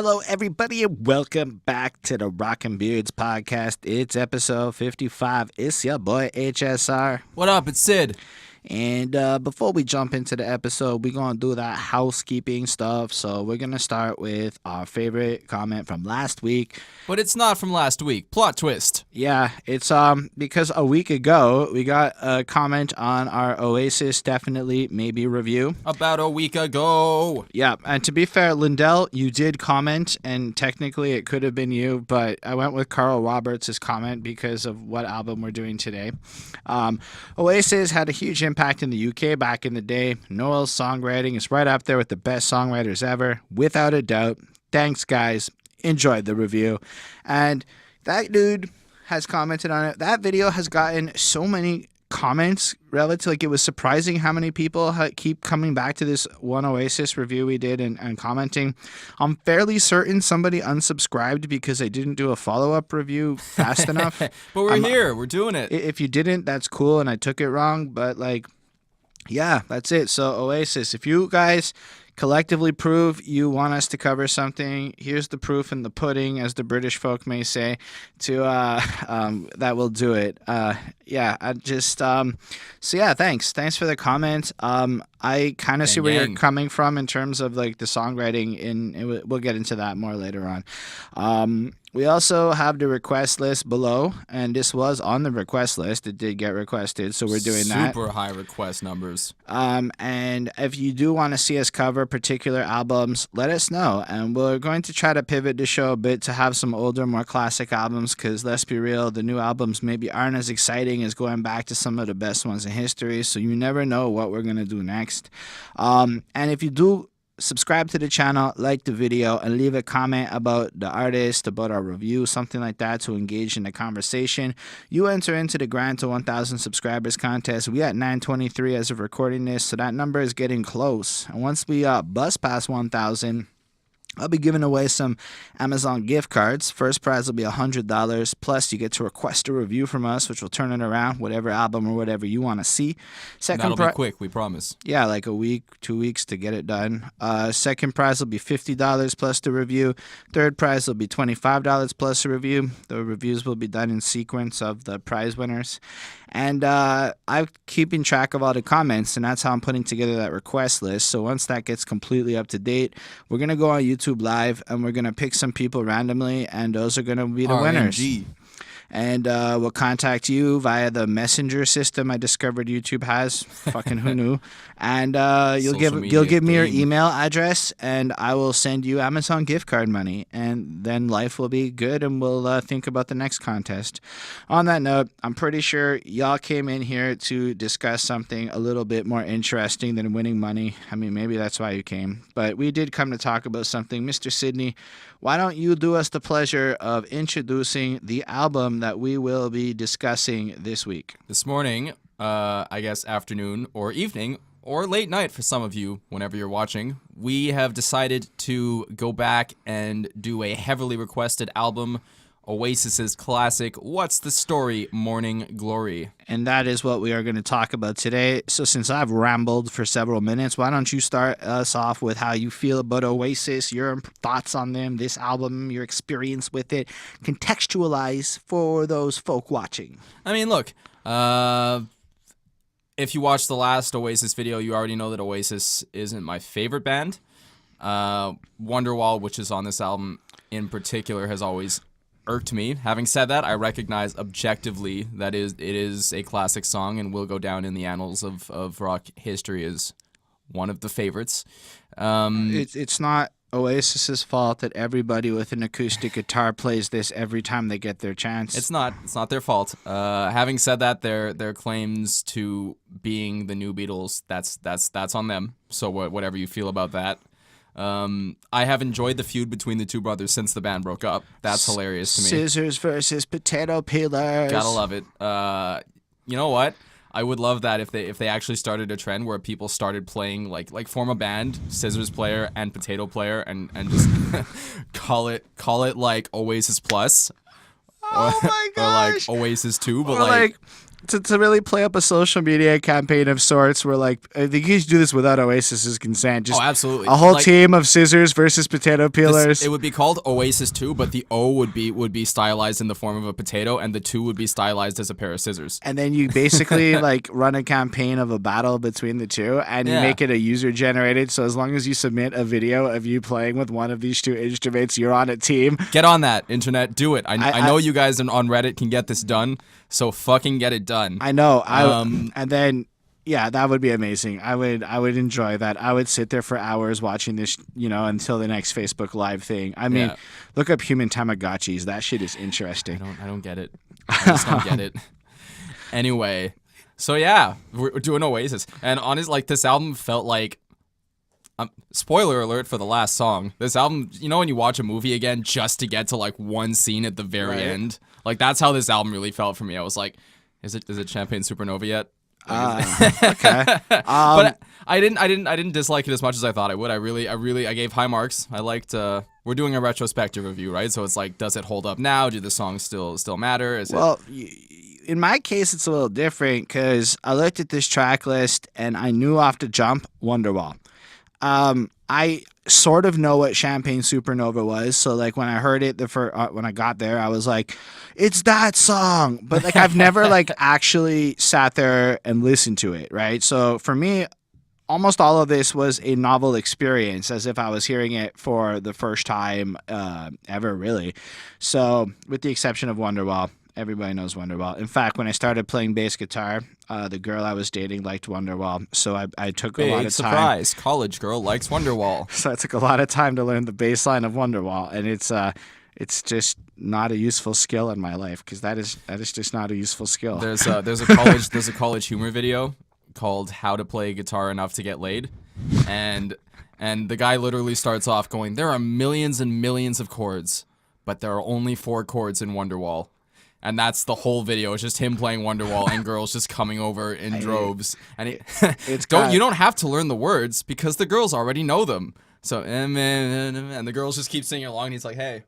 Hello, everybody, and welcome back to the Rockin' Beards podcast. It's episode 55. It's your boy, HSR. What up? It's Syd. And before we jump into the episode, we're going to do that housekeeping stuff. So we're going to start with our favorite comment from last week. But it's not from last week. Plot twist. Yeah, it's because a week ago, we got a comment on our Oasis Definitely Maybe review. About a week ago. Yeah, and to be fair, Lindell, you did comment, and technically it could have been you, but I went with Carl Roberts' comment because of what album we're doing today. Oasis had a huge impact in the UK back in the day. Noel's songwriting is right up there with the best songwriters ever, without a doubt. Thanks, guys. Enjoyed the review. And that dude has commented on it. That video has gotten so many comments relative, like it was surprising how many people keep coming back to this one Oasis review we did and commenting. I'm fairly certain somebody unsubscribed because I didn't do a follow-up review fast enough. But we're here. We're doing it. If you didn't, that's cool, and I took it wrong, but yeah, that's it. So Oasis, if you guys collectively prove you want us to cover something, here's the proof in the pudding, as the British folk may say, to that will do it. Thanks for the comment. I kind of see where you're coming from in terms of like the songwriting, we'll get into that more later on. We also have the request list below, and this was on the request list. It did get requested, so we're doing that. Super high request numbers. And if you do want to see us cover particular albums, let us know. And we're going to try to pivot the show a bit to have some older, more classic albums, because let's be real, the new albums maybe aren't as exciting as going back to some of the best ones in history, so you never know what we're going to do next. And if you do subscribe to the channel, like the video, and leave a comment about the artist, about our review, something like that to engage in the conversation, you enter into the Grind to 1,000 subscribers contest. We at 923 as of recording this, so that number is getting close. And once we bust past 1,000, I'll be giving away some Amazon gift cards. First prize will be $100, plus you get to request a review from us, which will turn it around, whatever album or whatever you want to see. That'll be quick, we promise. Yeah, like a week, 2 weeks to get it done. Second prize will be $50 plus the review. Third prize will be $25 plus the review. The reviews will be done in sequence of the prize winners. And I'm keeping track of all the comments, and that's how I'm putting together that request list. So once that gets completely up to date, we're going to go on YouTube Live, and we're going to pick some people randomly, and those are going to be the winners. And we'll contact you via the messenger system I discovered YouTube has. Fucking who knew? And you'll give me your email address, and I will send you Amazon gift card money. And then life will be good, and we'll think about the next contest. On that note, I'm pretty sure y'all came in here to discuss something a little bit more interesting than winning money. I mean, maybe that's why you came. But we did come to talk about something. Mr. Sydney, why don't you do us the pleasure of introducing the album that we will be discussing this week? This morning, I guess afternoon or evening or late night for some of you, whenever you're watching, we have decided to go back and do a heavily requested album, Oasis's classic, What's the Story? Morning Glory. And that is what we are going to talk about today. So since I've rambled for several minutes, why don't you start us off with how you feel about Oasis, your thoughts on them, this album, your experience with it, contextualize for those folk watching. I mean, look, if you watched the last Oasis video, you already know that Oasis isn't my favorite band. Wonderwall, which is on this album in particular, has always irked me. Having said that, I recognize objectively that it is a classic song and will go down in the annals of rock history as one of the favorites. It's not Oasis's fault that everybody with an acoustic guitar plays this every time they get their chance. It's not their fault. Having said that, their claims to being the new Beatles, that's on them. So whatever you feel about that. I have enjoyed the feud between the two brothers since the band broke up. That's hilarious to me. Scissors versus potato peelers. Gotta love it. You know what? I would love that if they actually started a trend where people started playing like form a band, scissors player and potato player, and just call it like Oasis Plus. Oh my gosh. Or like Oasis 2, but or like to really play up a social media campaign of sorts, where like I think you should do this without Oasis's consent. Just absolutely. a whole Like, team of scissors versus potato peelers. it would be called Oasis 2, but the O would be stylized in the form of a potato, and the 2 would be stylized as a pair of scissors. And then you basically like run a campaign of a battle between the two, and you make it a user generated. So as long as you submit a video of you playing with one of these two instruments, you're on a team. Get on that, internet. Do it. I know you guys on Reddit can get this done, so fucking get it done. I know. And then yeah, that would be amazing. I would enjoy that. I would sit there for hours watching this, until the next Facebook Live thing. I mean, look up human Tamagotchis. That shit is interesting. I don't get it. I just don't get it. Anyway, so yeah, we're doing Oasis, and honestly, like this album felt like. Spoiler alert for the last song. This album, when you watch a movie again just to get to like one scene at the very end, like that's how this album really felt for me. I was like, is it Champagne Supernova yet? Okay. But I didn't dislike it as much as I thought I would. I gave high marks. I liked. We're doing a retrospective review, right? So it's like, does it hold up now? Do the songs still matter? In my case, it's a little different because I looked at this track list and I knew off the jump Wonderwall. I sort of know what Champagne Supernova was, so like when I heard it when I got there, I was like, it's that song. But like I've never like actually sat there and listened to it, right? So for me, almost all of this was a novel experience, as if I was hearing it for the first time ever, really. So with the exception of Wonderwall. Everybody knows Wonderwall. In fact, when I started playing bass guitar, the girl I was dating liked Wonderwall. So I took a lot of time. Surprise! College girl likes Wonderwall. So I took a lot of time to learn the bass line of Wonderwall, and it's just not a useful skill in my life because that is just not a useful skill. There's a college humor video called "How to Play Guitar Enough to Get Laid," and the guy literally starts off going, "There are millions and millions of chords, but there are only 4 chords in Wonderwall." And that's the whole video. It's just him playing Wonderwall and girls just coming over in droves. And you don't have to learn the words because the girls already know them. So and the girls just keep singing along. And he's like, "Hey,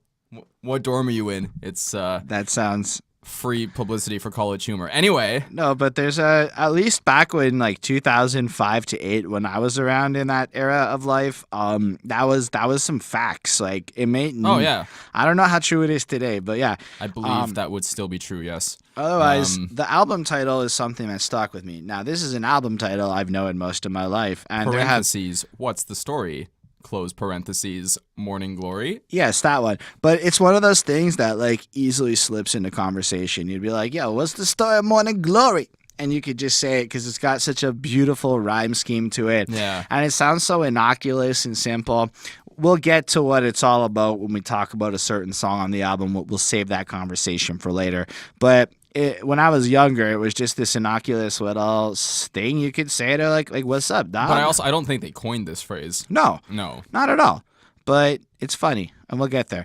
what dorm are you in?" It's that sounds free publicity for college humor. Anyway, no, but there's at least back when like 2005 to 8 when I was around in that era of life, that was some facts. Like it made I don't know how true it is today, but yeah, I believe that would still be true. Yes. Otherwise, the album title is something that stuck with me. Now, this is an album title I've known most of my life, and parentheses. What's the story? Close parentheses, Morning Glory. Yes, that one. But it's one of those things that like easily slips into conversation. You'd be like, "Yo, what's the story of Morning Glory?" And you could just say it because it's got such a beautiful rhyme scheme to it. Yeah. And it sounds so innocuous and simple. We'll get to what it's all about when we talk about a certain song on the album. We'll save that conversation for later. But when I was younger, it was just this innocuous little thing you could say to like what's up, dog? But I don't think they coined this phrase. No, not at all. But it's funny, and we'll get there.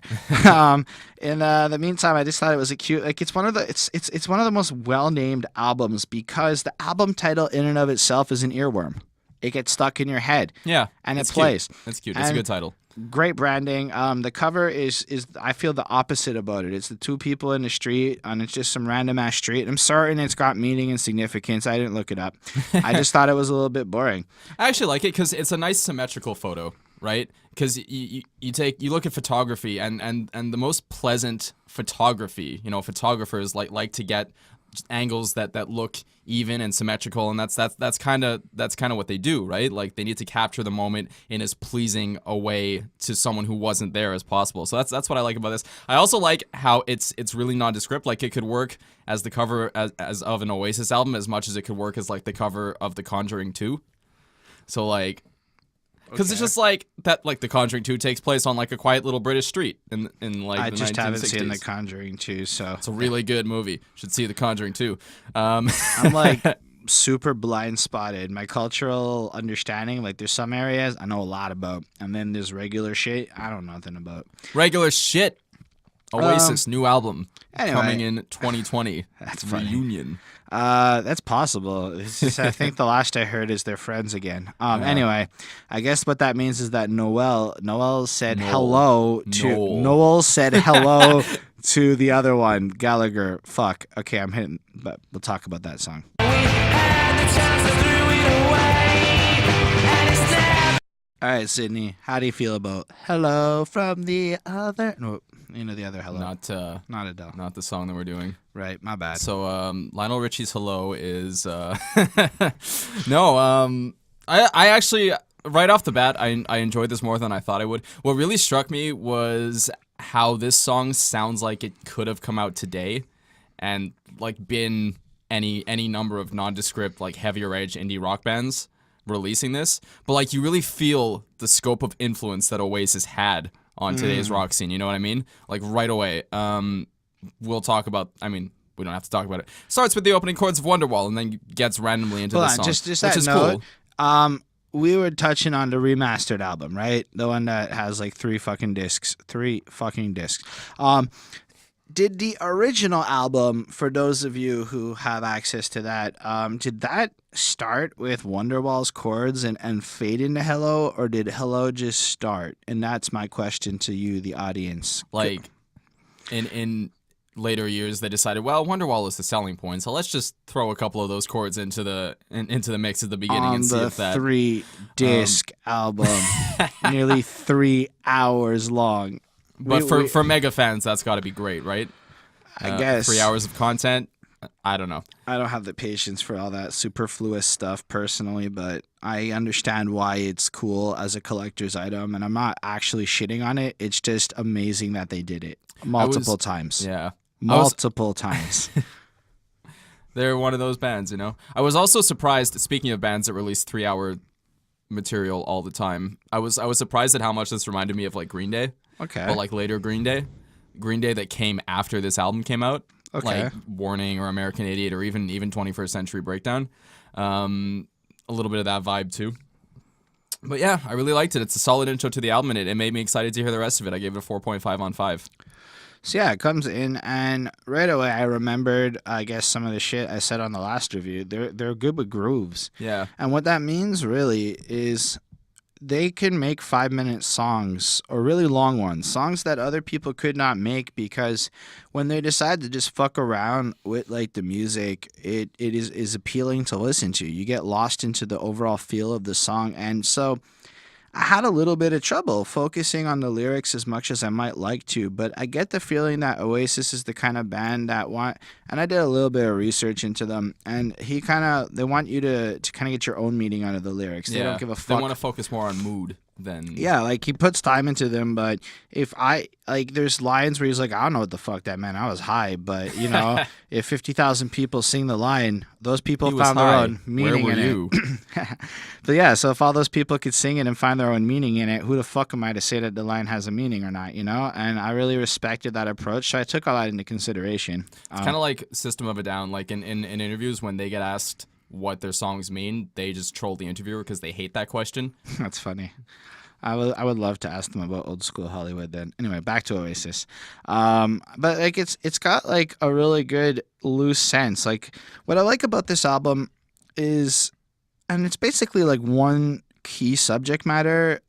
In the meantime, I just thought it was a cute. Like it's one of the most well named albums because the album title in and of itself is an earworm. It gets stuck in your head. Yeah, and it plays. That's cute. It's a good title. Great branding. The cover is I feel the opposite about it. It's the 2 people in the street, and it's just some random ass street. I'm certain it's got meaning and significance. I didn't look it up. I just thought it was a little bit boring. I actually like it because it's a nice symmetrical photo, right? Because you look at photography and the most pleasant photography. Photographers like to get angles that look even and symmetrical, and that's kind of what they do, right? Like they need to capture the moment in as pleasing a way to someone who wasn't there as possible. So that's what I like about this. I also like how it's really nondescript. Like it could work as the cover as of an Oasis album as much as it could work as like the cover of The Conjuring 2. So like. Because it's just like that, like The Conjuring 2 takes place on like a quiet little British street in like the 1960s. I just haven't seen The Conjuring 2, so it's a really good movie. Should see The Conjuring 2. I'm like super blind spotted. My cultural understanding, like there's some areas I know a lot about, and then there's regular shit I don't know nothing about. Regular shit. Oasis new album coming in 2020. That's reunion. That's possible. It's just, I think the last I heard is they're friends again. Anyway, I guess what that means is that Noel said hello to to the other one, Gallagher. Fuck. Okay, I'm hitting, but we'll talk about that song. All right, Sydney, how do you feel about Hello from the Other? No, the other Hello. Not Adele. Not the song that we're doing. Right, my bad. So Lionel Richie's Hello is no. I actually right off the bat I enjoyed this more than I thought I would. What really struck me was how this song sounds like it could have come out today, and like been any number of nondescript like heavier edge indie rock bands releasing this, but like you really feel the scope of influence that Oasis had on today's rock scene. You know what I mean? Like right away. We'll talk about. I mean, we don't have to talk about it. Starts with the opening chords of Wonderwall and then gets randomly into the song, just which that is note, cool. We were touching on the remastered album, right? The one that has like 3 fucking discs. Did the original album, for those of you who have access to that, did that start with Wonderwall's chords and fade into Hello, or did Hello just start? And that's my question to you, the audience. Like, in later years, they decided, well, Wonderwall is the selling point, so let's just throw a couple of those chords into the mix at the beginning and see if that 3-disc album, nearly 3 hours long. But for mega fans, that's got to be great, right? I guess 3 hours of content. I don't know. I don't have the patience for all that superfluous stuff personally, but I understand why it's cool as a collector's item, and I'm not actually shitting on it. It's just amazing that they did it multiple times. Yeah. Multiple times. They're one of those bands, you know? I was also surprised, speaking of bands that release 3-hour material all the time, I was surprised at how much this reminded me of like Green Day. Okay. But like later Green Day that came after this album came out. Okay. Like Warning or American Idiot or even 21st Century Breakdown. A little bit of that vibe too. But yeah, I really liked it. It's a solid intro to the album, and it made me excited to hear the rest of it. I gave it a 4.5 on 5. So yeah, it comes in, and right away I remembered, I guess, some of the shit I said on the last review. They're good with grooves. Yeah. And what that means really is they can make 5-minute songs, or really long ones, songs that other people could not make, because when they decide to just fuck around with like the music, it is appealing to listen to. You get lost into the overall feel of the song. And so I had a little bit of trouble focusing on the lyrics as much as I might like to, but I get the feeling that Oasis is the kind of band that and I did a little bit of research into them, and they want you to kind of get your own meaning out of the lyrics. They don't give a fuck. They want to focus more on mood than... Yeah, like he puts time into them, but there's lines where he's like, I don't know what the fuck that meant. I was high, but if 50,000 people sing the line, those people found their own meaning in it. But yeah, so if all those people could sing it and find their own meaning in it, who the fuck am I to say that the line has a meaning or not, And I really respected that approach, so I took all that into consideration. It's kind of like System of a Down, like in interviews when they get asked what their songs mean, they just troll the interviewer because they hate that question. That's funny. I would love to ask them about old school Hollywood then. Anyway, back to Oasis. But like it's got like a really good loose sense. Like what I like about this album is, and it's basically like one key subject matter.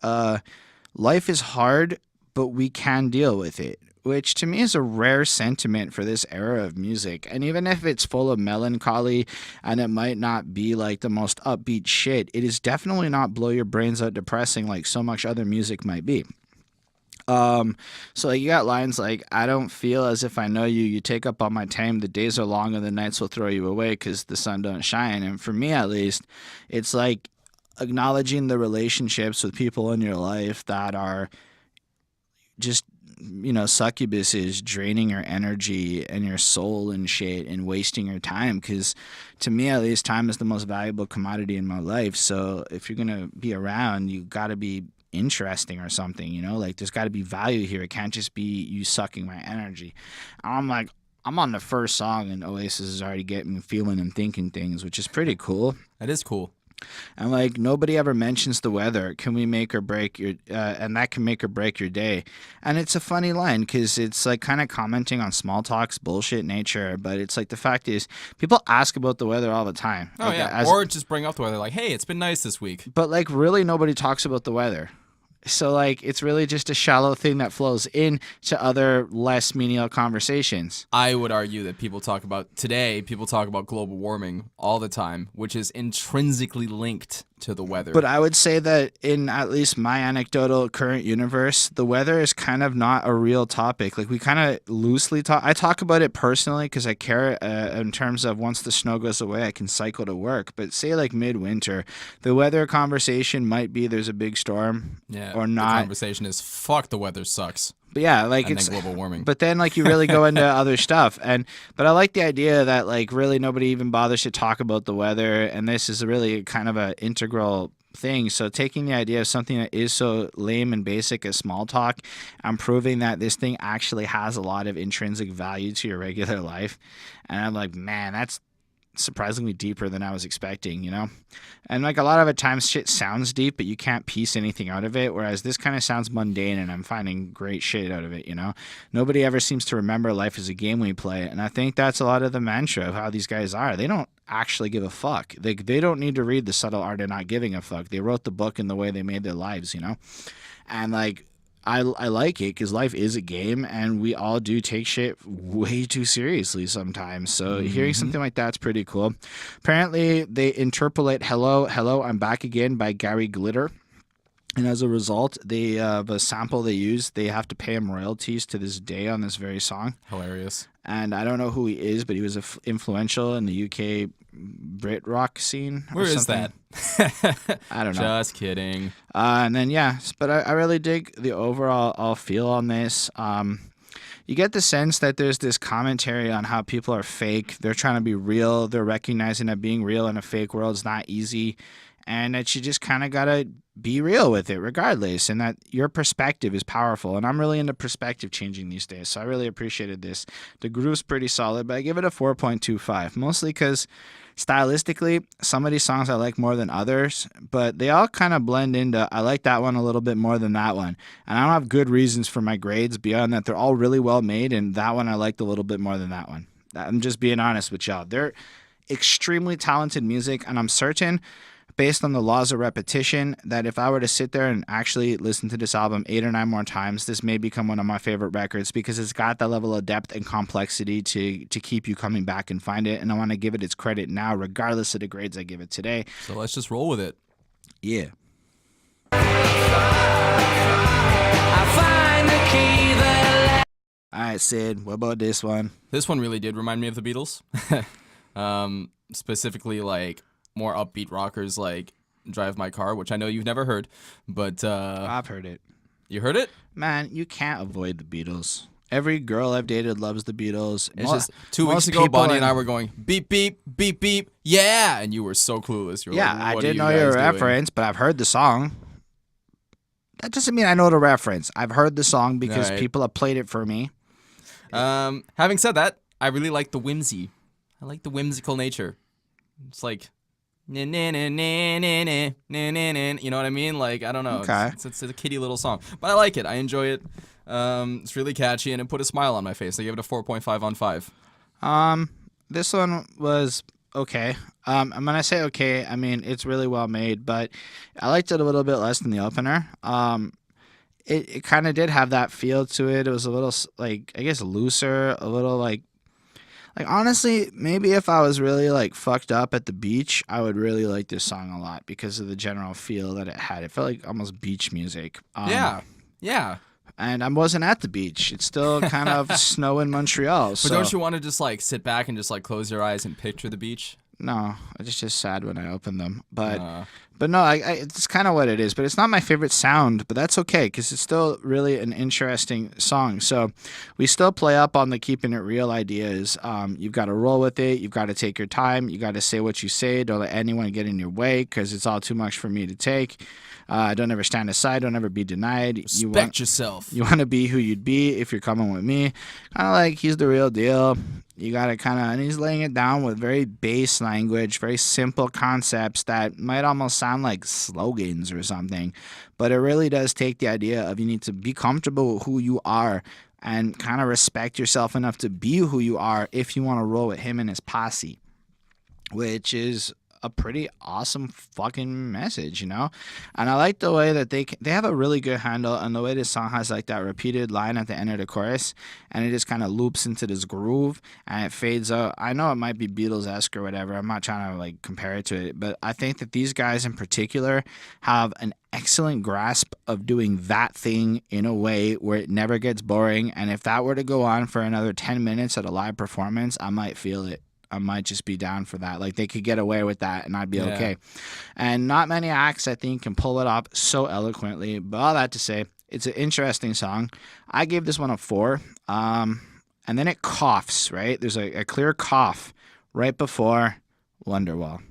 Life is hard, but we can deal with it, which to me is a rare sentiment for this era of music. And even if it's full of melancholy and it might not be like the most upbeat shit, it is definitely not blow your brains out depressing like so much other music might be. So like you got lines like, I don't feel as if I know you, you take up all my time, the days are long and the nights will throw you away because the sun don't shine. And for me at least, it's like acknowledging the relationships with people in your life that are just succubuses draining your energy and your soul and shit and wasting your time, because to me at least time is the most valuable commodity in my life. So if you're gonna be around, you gotta be interesting or something, like there's gotta be value here. It can't just be you sucking my energy. I'm on the first song and Oasis is already getting me feeling and thinking things, which is pretty cool. That is cool. And like nobody ever mentions the weather. Can we make or break your and that can make or break your day. And it's a funny line because it's like kind of commenting on small talk's bullshit nature, but it's like the fact is people ask about the weather all the time. Oh like, yeah, or just bring up the weather like, hey, it's been nice this week. But like really nobody talks about the weather. So, like, it's really just a shallow thing that flows into other less menial conversations. I would argue that people talk about global warming all the time, which is intrinsically linked to the weather. But I would say that in at least my anecdotal current universe, the weather is kind of not a real topic. Like, we kind of loosely talk. I talk about it personally because I care in terms of once the snow goes away, I can cycle to work. But say like midwinter, the weather conversation might be there's a big storm or not. The conversation is fuck the weather sucks. But yeah, like and it's then global warming. But then like you really go into other stuff, but I like the idea that like really nobody even bothers to talk about the weather, and this is really kind of an integral thing. So taking the idea of something that is so lame and basic as small talk, I'm proving that this thing actually has a lot of intrinsic value to your regular life, and I'm like, man, that's surprisingly deeper than I was expecting, you know? And like a lot of the times shit sounds deep, but you can't piece anything out of it, whereas this kind of sounds mundane and I'm finding great shit out of it, you know? Nobody ever seems to remember life as a game we play, and I think that's a lot of the mantra of how these guys are. They don't actually give a fuck. They don't need to read The Subtle Art of Not Giving a Fuck. They wrote the book in the way they made their lives, you know? And like I like it because life is a game and we all do take shit way too seriously sometimes. So hearing something like that's pretty cool. Apparently, they interpolate Hello, Hello, I'm Back Again by Gary Glitter. And as a result, the sample they use, they have to pay him royalties to this day on this very song. Hilarious. And I don't know who he is, but he was influential in the UK Brit rock scene. Where is that? I don't know. Just kidding. And then, but I really dig the overall feel on this. You get the sense that there's this commentary on how people are fake. They're trying to be real. They're recognizing that being real in a fake world is not easy. And that you just kind of got to be real with it regardless, and that your perspective is powerful. And I'm really into perspective changing these days, so I really appreciated this. The groove's pretty solid, but I give it a 4.25, mostly because stylistically, some of these songs I like more than others, but they all kind of blend into, I like that one a little bit more than that one. And I don't have good reasons for my grades beyond that. They're all really well made, and that one I liked a little bit more than that one. I'm just being honest with y'all. They're extremely talented music, and I'm certain, based on the laws of repetition, that if I were to sit there and actually listen to this album 8 or 9 more times, this may become one of my favorite records because it's got that level of depth and complexity to keep you coming back and find it. And I want to give it its credit now, regardless of the grades I give it today. So let's just roll with it. Yeah. All right, Syd, what about this one? This one really did remind me of the Beatles. Specifically, like, more upbeat rockers like Drive My Car, which I know you've never heard, but I've heard it. You heard it? Man, you can't avoid the Beatles. Every girl I've dated loves the Beatles. It's just 2 weeks ago, Bonnie and I were going beep, beep, beep, beep, yeah, and you were so clueless. You were like, I didn't know your reference, but I've heard the song. That doesn't mean I know the reference. I've heard the song because people have played it for me. Having said that, I really like the whimsy. I like the whimsical nature. It's like, you know what I mean? Like, I don't know. Okay. It's a kiddie little song, but I like it. I enjoy it. It's really catchy, and it put a smile on my face. I gave it a 4.5 on 5. This one was okay. When I say okay, I mean it's really well made, but I liked it a little bit less than the opener. It kind of did have that feel to it. It was a little, like, I guess looser, a little like honestly, maybe if I was really like fucked up at the beach, I would really like this song a lot because of the general feel that it had. It felt like almost beach music. Yeah. And I wasn't at the beach. It's still kind of snow in Montreal. But don't you want to just like sit back and just like close your eyes and picture the beach? No, it's just sad when I open them. But no, it's kind of what it is. But it's not my favorite sound, but that's okay because it's still really an interesting song. So we still play up on the keeping it real ideas. You've got to roll with it. You've got to take your time. You got to say what you say. Don't let anyone get in your way because it's all too much for me to take. Don't ever stand aside. Don't ever be denied. Respect yourself. You want to be who you'd be if you're coming with me. Kind of like he's the real deal. You got to and he's laying it down with very base language, very simple concepts that might almost sound like slogans or something. But it really does take the idea of you need to be comfortable with who you are and kind of respect yourself enough to be who you are if you want to roll with him and his posse, which is a pretty awesome fucking message, you know? And I like the way that they have a really good handle on the way this song has like that repeated line at the end of the chorus, and it just kind of loops into this groove and it fades out. I know it might be Beatles-esque or whatever. I'm not trying to like compare it to it, but I think that these guys in particular have an excellent grasp of doing that thing in a way where it never gets boring. And if that were to go on for another 10 minutes at a live performance, I might feel it. I might just be down for that. Like they could get away with that and I'd be okay. And not many acts, I think, can pull it off so eloquently. But all that to say, it's an interesting song. I gave this one a 4. And then it coughs, right? There's a clear cough right before Wonderwall.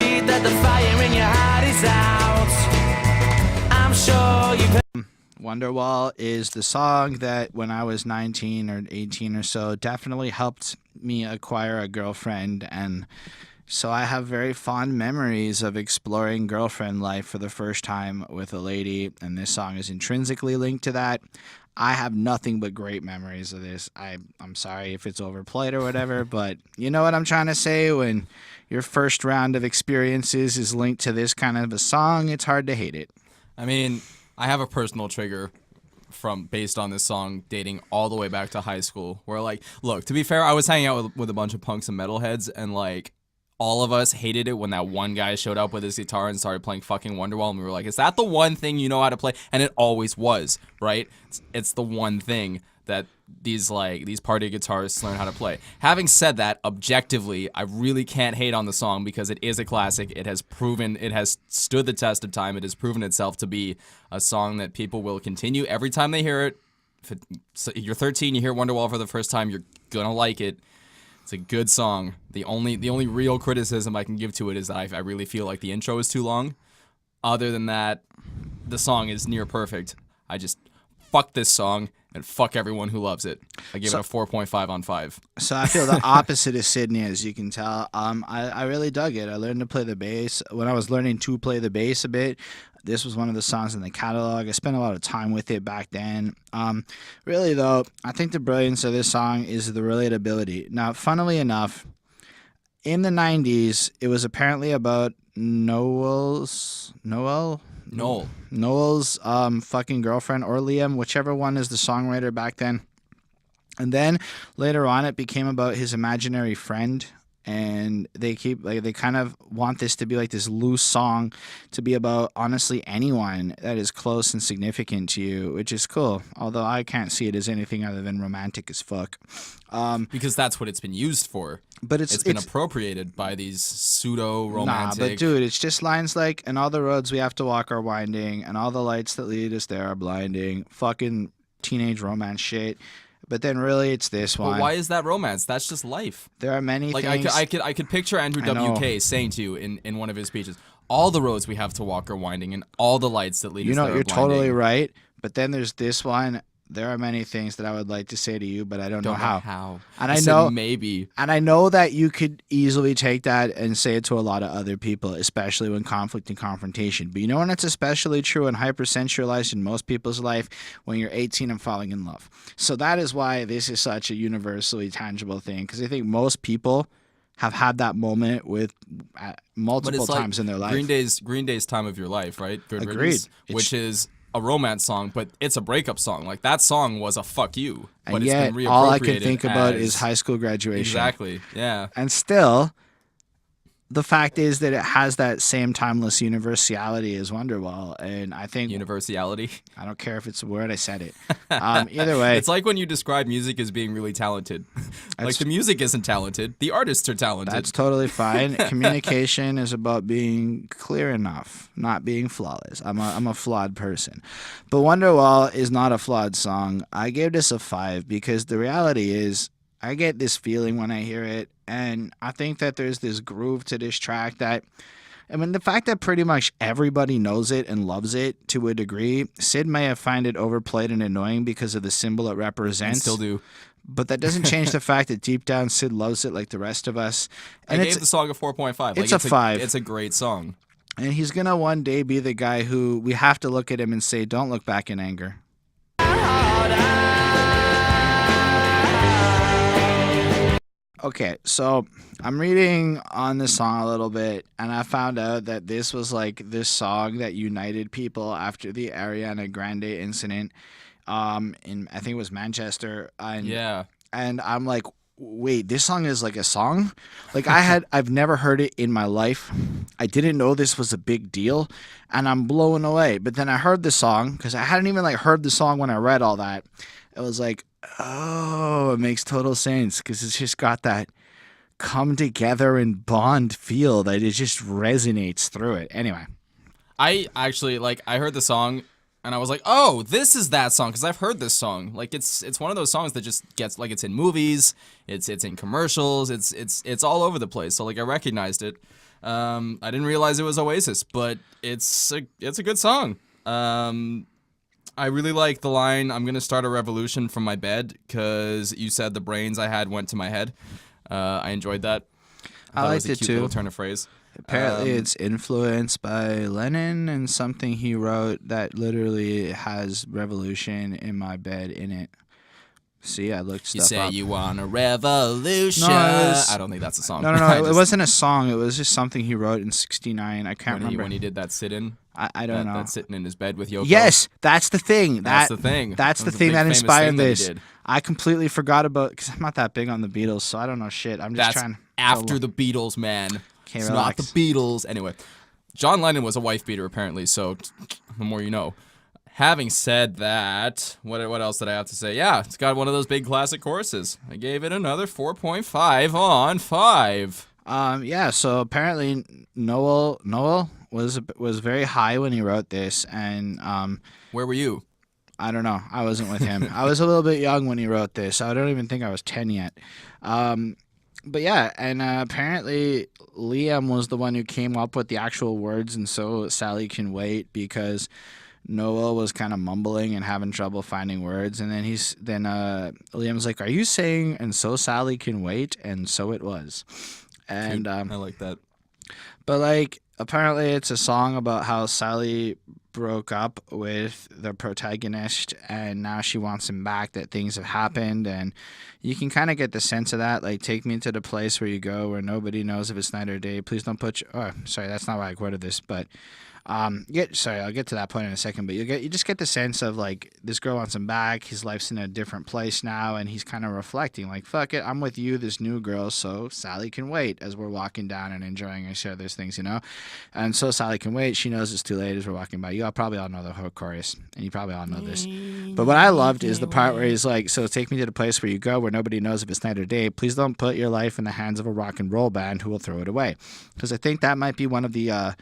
That the fire in your heart is out. I'm sure you Wonderwall is the song that when I was 19 or 18 or so definitely helped me acquire a girlfriend, and so I have very fond memories of exploring girlfriend life for the first time with a lady, and this song is intrinsically linked to that. I have nothing but great memories of this. I'm sorry if it's overplayed or whatever, but you know what I'm trying to say? When your first round of experiences is linked to this kind of a song, it's hard to hate it. I mean, I have a personal trigger based on this song dating all the way back to high school, where like, look, to be fair, I was hanging out with a bunch of punks and metalheads, and like all of us hated it when that one guy showed up with his guitar and started playing fucking Wonderwall, and we were like, is that the one thing you know how to play? And it always was, right? It's the one thing that these party guitarists learn how to play. Having said that, objectively, I really can't hate on the song because it is a classic. It has stood the test of time. It has proven itself to be a song that people will continue every time they hear it. If you're 13, you hear Wonderwall for the first time, you're gonna like it. It's a good song. The only real criticism I can give to it is that I really feel like the intro is too long. Other than that, the song is near perfect. I just fuck this song and fuck everyone who loves it. I give it a 4.5 on 5. So I feel the opposite of Sydney, as you can tell. I really dug it. I learned to play the bass. When I was learning to play the bass a bit, this was one of the songs in the catalog. I spent a lot of time with it back then. Really, though, I think the brilliance of this song is the relatability. Now, funnily enough, in the 90s, it was apparently about Noel's fucking girlfriend, or Liam, whichever one is the songwriter back then. And then later on, it became about his imaginary friend. And they kind of want this to be like this loose song to be about honestly anyone that is close and significant to you, which is cool. Although I can't see it as anything other than romantic as fuck. Because that's what it's been used for. But it's been appropriated by these pseudo-romantic... Nah, but dude, it's just lines like, and all the roads we have to walk are winding, and all the lights that lead us there are blinding. Fucking teenage romance shit. But then really it's this one. But why is that romance? That's just life. There are many things. I could picture Andrew WK saying to you in one of his speeches, all the roads we have to walk are winding and all the lights that lead us there are blinding. You're totally right. But then there's this one. There are many things that I would like to say to you, but I don't know how. And I know maybe. And I know that you could easily take that and say it to a lot of other people, especially when conflict and confrontation. But you know when it's especially true and hypersensualized in most people's life? When you're 18 and falling in love. So that is why this is such a universally tangible thing, because I think most people have had that moment with multiple times in their life. Green Day's Time of Your Life, right? Good Agreed. Riddance, which is a romance song, but it's a breakup song. Like that song was a fuck you, but and yet, it's been reappropriated. All I can think about is high school graduation. Exactly. Yeah. And still, the fact is that it has that same timeless universality as Wonderwall, and I think universality. I don't care if it's a word. I said it. Either way, it's like when you describe music as being really talented. Like the music isn't talented, the artists are talented. That's totally fine. Communication is about being clear enough, not being flawless. I'm a flawed person, but Wonderwall is not a flawed song. I gave this a 5 because the reality is I get this feeling when I hear it. And I think that there's this groove to this track that, I mean, the fact that pretty much everybody knows it and loves it to a degree, Syd may have found it overplayed and annoying because of the symbol it represents. I still do. But that doesn't change the fact that deep down Syd loves it like the rest of us. And I gave the song a 4.5. It's a 5. It's a great song. And he's going to one day be the guy who we have to look at him and say, don't look back in anger. Okay, so I'm reading on this song a little bit, and I found out that this was like this song that united people after the Ariana Grande incident, in I think it was Manchester, Yeah. and I'm like, wait, this song is like a song? Like I've never heard it in my life. I didn't know this was a big deal, and I'm blown away. But then I heard the song because I hadn't even like heard the song when I read all that. It was like, oh, it makes total sense because it's just got that come together and bond feel that it just resonates through it. Anyway, I actually I heard the song and I was like, "Oh, this is that song," because I've heard this song. Like it's one of those songs that just gets like it's in movies, it's in commercials, it's all over the place. So like I recognized it. I didn't realize it was Oasis, but it's a good song. I really like the line, "I'm gonna start a revolution from my bed," because you said the brains I had went to my head. I enjoyed that. I thought liked it was a it cute too. little turn of phrase. Apparently, it's influenced by Lennon and something he wrote that literally has "revolution in my bed" in it. See, I looked You stuff say up. you want a revolution. No, it was- I don't think that's a song. No, I it just- wasn't a song. It was just something he wrote in '69. I can't remember. when he did that sit-in. I don't know. That sitting in his bed with Yoko. Yes, that's the thing. That's the thing. That's That the was a thing big that famous inspired thing that he this. did. I completely forgot about because I'm not that big on the Beatles, so I don't know shit. I'm just That's trying. after the Beatles, man. Okay, It's relax. not the Beatles. Anyway, John Lennon was a wife beater apparently, so the more you know. Having said that, what else did I have to say? Yeah, it's got one of those big classic choruses. I gave it another 4.5 on 5. Yeah. So apparently Noel was very high when he wrote this, and Where were you? I don't know. I wasn't with him. I was a little bit young when he wrote this. I don't even think I was 10 yet. But yeah, and apparently Liam was the one who came up with the actual words, and so Sally Can Wait, because Noel was kind of mumbling and having trouble finding words, and then Liam's like, "Are you saying and so Sally can wait?" And so it was. And I like that. but like apparently it's a song about how Sally broke up with the protagonist and now she wants him back, that things have happened, and you can kind of get the sense of that, like, "Take me to the place where you go where nobody knows if it's night or day. Please don't put your..." Oh, sorry, that's not why I quoted this, but I'll get to that point in a second, but you just get the sense of like this girl wants him back. His life's in a different place now, and he's kind of reflecting like, "Fuck it, I'm with you, this new girl, so Sally can wait," as we're walking down and enjoying each other's things, And so Sally can wait. She knows it's too late as we're walking by. You all probably all know the whole chorus, and you probably all know this. But what I loved is the part where he's like, "So take me to the place where you go where nobody knows if it's night or day. Please don't put your life in the hands of a rock and roll band who will throw it away," because I think that might be one of the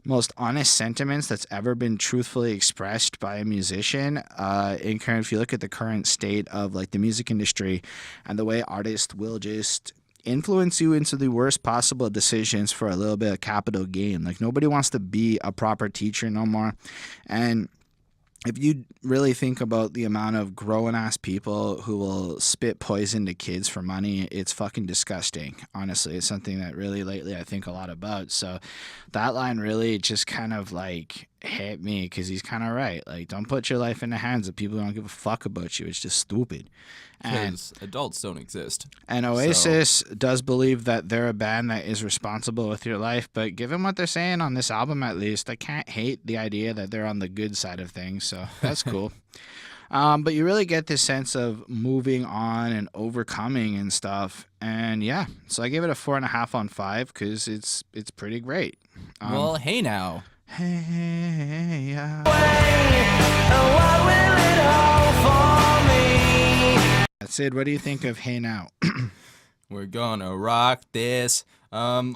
most honest sentiments that's ever been truthfully expressed by a musician. If you look at the current state of like the music industry and the way artists will just influence you into the worst possible decisions for a little bit of capital gain. Like nobody wants to be a proper teacher no more. And if you really think about the amount of grown-ass people who will spit poison to kids for money, it's fucking disgusting. Honestly, it's something that really lately I think a lot about. So that line really just kind of like hit me because he's kind of right. Like, don't put your life in the hands of people who don't give a fuck about you. It's just stupid. And Because adults don't exist. and Oasis does believe that they're a band that is responsible with your life, but given what they're saying on this album, at least, I can't hate the idea that they're on the good side of things, so that's cool. But you really get this sense of moving on and overcoming and stuff, and yeah, so I give it a 4.5 on 5 because it's pretty great. Well, hey now. Hey, What will it hold for me? Sid, what do you think of Hey Now? We're gonna rock this. I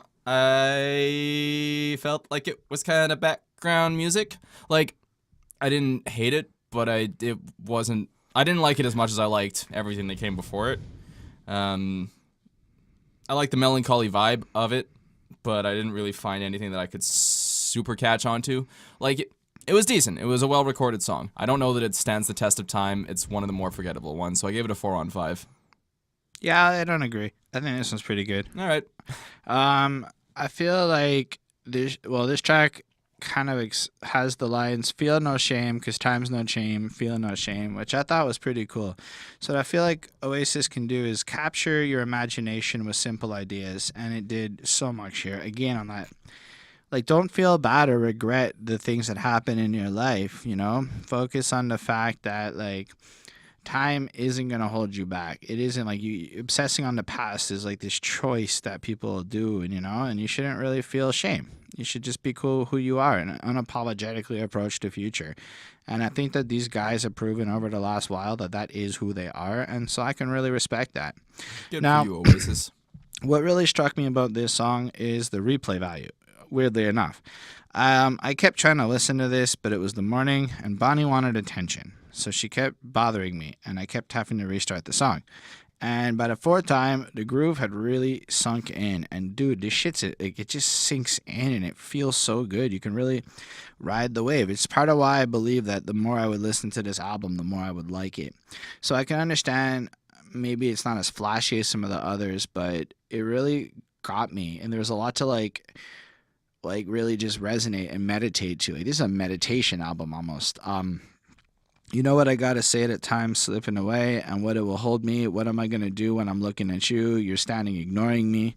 felt like it was kind of background music. Like, I didn't hate it, but I didn't like it as much as I liked everything that came before it. I like the melancholy vibe of it, but I didn't really find anything that I could super catch on to. Like, it was decent. It was a well-recorded song. I don't know that it stands the test of time. It's one of the more forgettable ones, so I gave it a 4 on 5. Yeah, I don't agree. I think this one's pretty good. All right. I feel like this track kind of has the lines "Feel no shame, 'cause time's no shame, feel no shame," which I thought was pretty cool. So what I feel like Oasis can do is capture your imagination with simple ideas, and it did so much here. Again, on that, like, don't feel bad or regret the things that happen in your life. Focus on the fact that, like, time isn't going to hold you back. It isn't like you obsessing on the past is like this choice that people do, and you shouldn't really feel shame. You should just be cool who you are and unapologetically approach the future. And I think that these guys have proven over the last while that that is who they are, and so I can really respect that. Good Now, for you, Oasis. what really struck me about this song is the replay value, weirdly enough. I kept trying to listen to this, but it was the morning, and Bonnie wanted attention. So she kept bothering me, and I kept having to restart the song. And by the fourth time, the groove had really sunk in. And dude, this shit's it just sinks in, and it feels so good. You can really ride the wave. It's part of why I believe that the more I would listen to this album, the more I would like it. So I can understand maybe it's not as flashy as some of the others, but it really got me. And there's a lot to like really just resonate and meditate to. Like, this is a meditation album almost. You know what I gotta say at times slipping away, and what it will hold me. What am I gonna do when I'm looking at you? You're standing ignoring me.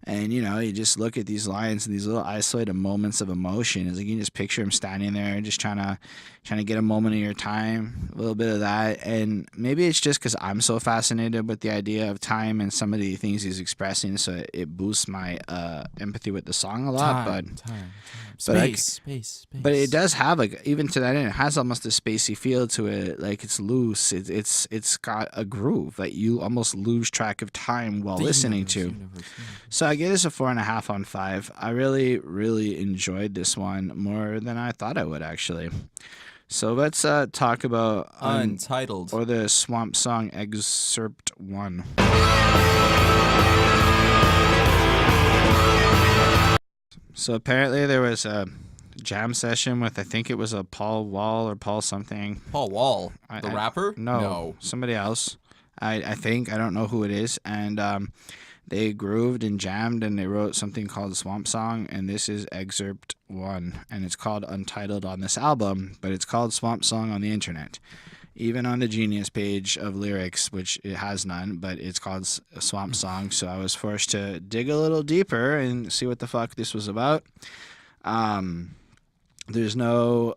And you just look at these lines and these little isolated moments of emotion. It's like you can just picture him standing there just trying to get a moment of your time, a little bit of that. And maybe it's just because I'm so fascinated with the idea of time and some of the things he's expressing, so it boosts my empathy with the song a lot. Time. Space. But it does have, like, even to that end, it has almost a spacey feel to it. Like, it's loose. It's got a groove that you almost lose track of time while listening to. So I give this a 4.5 on 5. I really, really enjoyed this one more than I thought I would, actually. So let's talk about Untitled, or the Swamp Song Excerpt 1. So apparently there was a jam session with, I think it was a Paul Wall or Paul something. Paul Wall, the rapper? No, somebody else. I think. I don't know who it is. And they grooved and jammed, and they wrote something called Swamp Song, and this is Excerpt 1. And it's called Untitled on this album, but it's called Swamp Song on the internet. Even on the Genius page of lyrics, which it has none, but it's called Swamp Song. So I was forced to dig a little deeper and see what the fuck this was about. There's no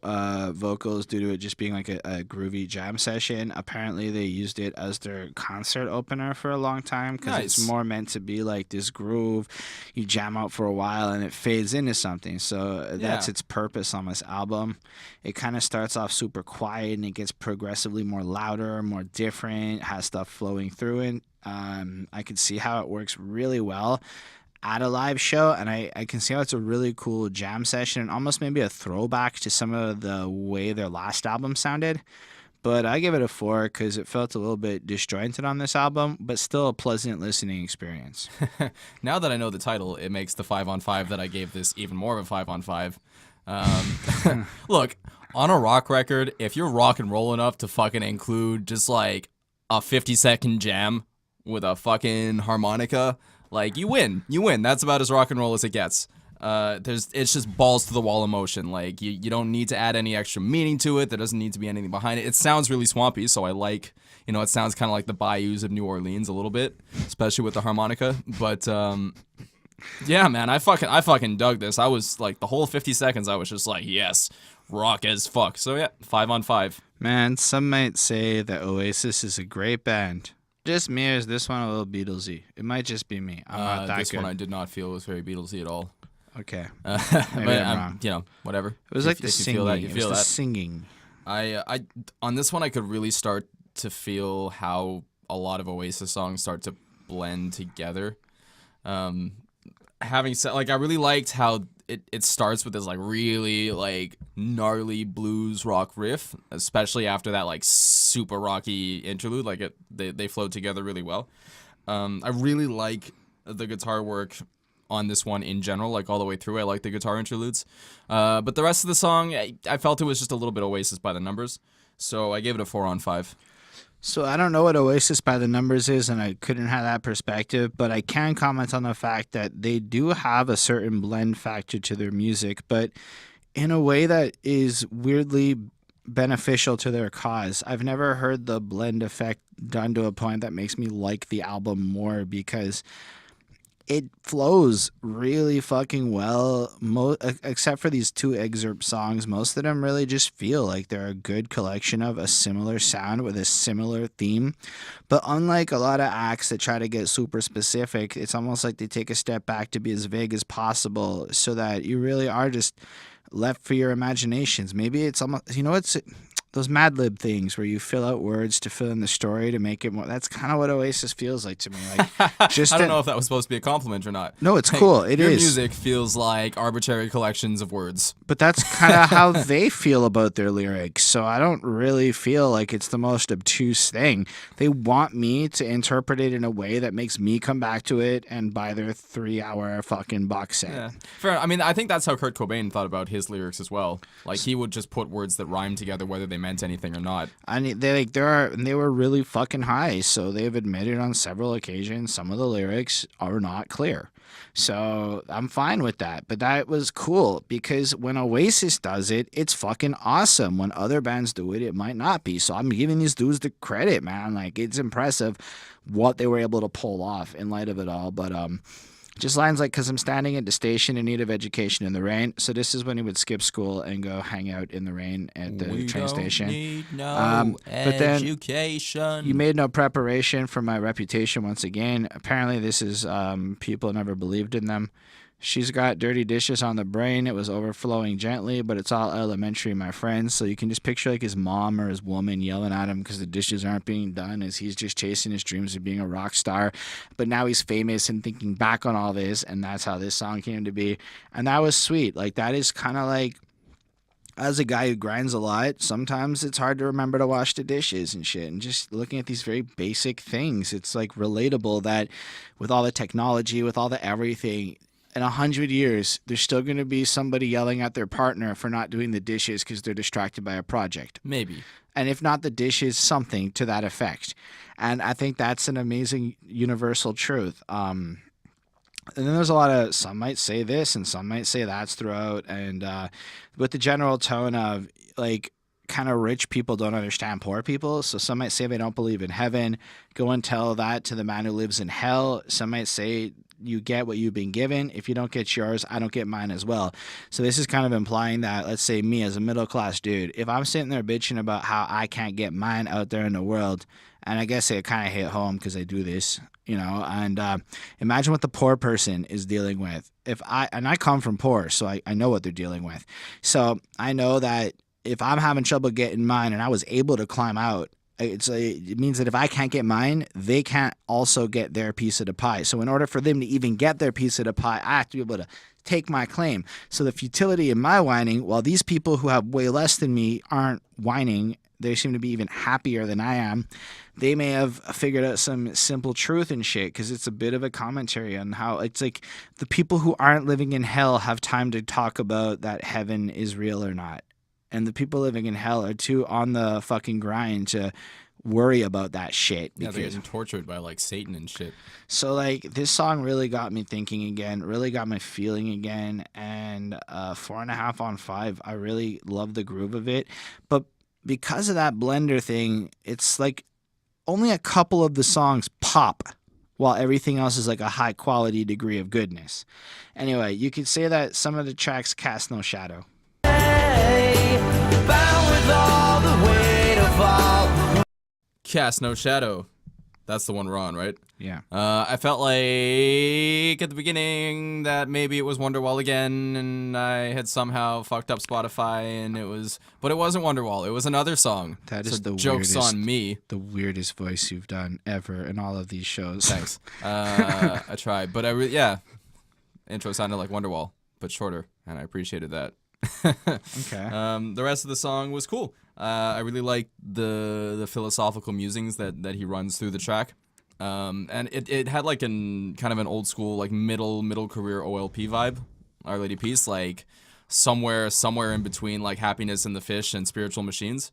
vocals due to it just being like a groovy jam session. Apparently they used it as their concert opener for a long time because It's more meant to be like this groove. You jam out for a while and it fades into something. So that's its purpose on this album. It kind of starts off super quiet and it gets progressively more louder, more different, has stuff flowing through it. I could see how it works really well at a live show, and I can see how it's a really cool jam session and almost maybe a throwback to some of the way their last album sounded. But I give it a 4 because it felt a little bit disjointed on this album, but still a pleasant listening experience. Now that I know the title, it makes the 5 on 5 that I gave this even more of a 5 on 5. Look, on a rock record, if you're rock and roll enough to fucking include just like a 50-second jam with a fucking harmonica, like, you win. That's about as rock and roll as it gets. It's just balls to the wall emotion. Like, you don't need to add any extra meaning to it. There doesn't need to be anything behind it. It sounds really swampy, so I like, it sounds kind of like the bayous of New Orleans a little bit, especially with the harmonica. But yeah, man, I fucking dug this. I was like, the whole 50 seconds, I was just like, yes, rock as fuck. So yeah, 5 on 5. Man, some might say that Oasis is a great band. Just me, or is this one a little Beatlesy? It might just be me. I'm not that this good. one I did not feel was very Beatlesy at all. Okay. Maybe I'm wrong. Whatever. It was like the singing. It was the singing. I on this one I could really start to feel how a lot of Oasis songs start to blend together. Having said, like, I really liked how it starts with this like really like gnarly blues rock riff, especially after that like super rocky interlude. Like they flowed together really well. I really like the guitar work on this one in general, like all the way through. I like the guitar interludes, but the rest of the song, I felt it was just a little bit Oasis by the numbers, so I gave it a 4 on 5. So I don't know what Oasis by the numbers is, and I couldn't have that perspective, but I can comment on the fact that they do have a certain blend factor to their music, but in a way that is weirdly beneficial to their cause. I've never heard the blend effect done to a point that makes me like the album more because it flows really fucking well. Except for these 2 Excerpt songs, most of them really just feel like they're a good collection of a similar sound with a similar theme. But unlike a lot of acts that try to get super specific, it's almost like they take a step back to be as vague as possible so that you really are just left for your imaginations. Maybe it's almost, it's those Mad Lib things where you fill out words to fill in the story to make it more. That's kind of what Oasis feels like to me. Like, just I don't know if that was supposed to be a compliment or not. No, it's cool. It your is. music feels like arbitrary collections of words. But that's kind of how they feel about their lyrics. So I don't really feel like it's the most obtuse thing. They want me to interpret it in a way that makes me come back to it and buy their 3-hour fucking box set. Yeah, fair. I mean, I think that's how Kurt Cobain thought about his lyrics as well. Like he would just put words that rhyme together, whether they meant anything or not. I mean, they were really fucking high, so they've admitted on several occasions some of the lyrics are not clear. So I'm fine with that. But that was cool because when Oasis does it, it's fucking awesome. When other bands do it, it might not be. So I'm giving these dudes the credit, man. Like, it's impressive what they were able to pull off in light of it all. But just lines like, because I'm standing at the station in need of education in the rain. So this is when he would skip school and go hang out in the rain at the train station. Need no but then education. You made no preparation for my reputation once again. Apparently this is people never believed in them. She's got dirty dishes on the brain. It was overflowing gently, but it's all elementary, my friends. So you can just picture like his mom or his woman yelling at him because the dishes aren't being done as he's just chasing his dreams of being a rock star. But now he's famous and thinking back on all this, and that's how this song came to be. And that was sweet. Like, that is kind of like, as a guy who grinds a lot, sometimes it's hard to remember to wash the dishes and shit. And just looking at these very basic things, it's like relatable that with all the technology, with all the everything, in 100 years, there's still going to be somebody yelling at their partner for not doing the dishes because they're distracted by a project. Maybe. And if not the dishes, something to that effect. And I think that's an amazing universal truth. And then there's a lot of, some might say this and some might say that's throughout. And with the general tone of, like, kind of rich people don't understand poor people. So some might say they don't believe in heaven. Go and tell that to the man who lives in hell. Some might say, you get what you've been given. If you don't get yours, I don't get mine as well. So this is kind of implying that, let's say me as a middle-class dude, if I'm sitting there bitching about how I can't get mine out there in the world, and I guess it kind of hit home because I do this, and imagine what the poor person is dealing with. I come from poor, so I know what they're dealing with. So I know that if I'm having trouble getting mine and I was able to climb out, it means that if I can't get mine, they can't also get their piece of the pie. So in order for them to even get their piece of the pie, I have to be able to take my claim. So the futility in my whining, while these people who have way less than me aren't whining, they seem to be even happier than I am. They may have figured out some simple truth and shit, because it's a bit of a commentary on how it's like the people who aren't living in hell have time to talk about that heaven is real or not. And the people living in hell are too on the fucking grind to worry about that shit. Yeah, they're getting tortured by like Satan and shit. So like this song really got me thinking again, really got me feeling again. And 4.5 on 5, I really love the groove of it. But because of that blender thing, it's like only a couple of the songs pop, while everything else is like a high quality degree of goodness. Anyway, you could say that some of the tracks cast no shadow. Cast no shadow. That's the one we're on, right? Yeah. I felt like at the beginning that maybe it was Wonderwall again, and I had somehow fucked up Spotify, and but it wasn't Wonderwall. It was another song. That is so the joke's weirdest, on me. The weirdest voice you've done ever in all of these shows. Thanks. I tried, but intro sounded like Wonderwall, but shorter, and I appreciated that. Okay. The rest of the song was cool. I really liked the philosophical musings that he runs through the track. And it had like kind of an old school, like middle career OLP vibe, Our Lady Peace, like somewhere in between like Happiness and the Fish and Spiritual Machines.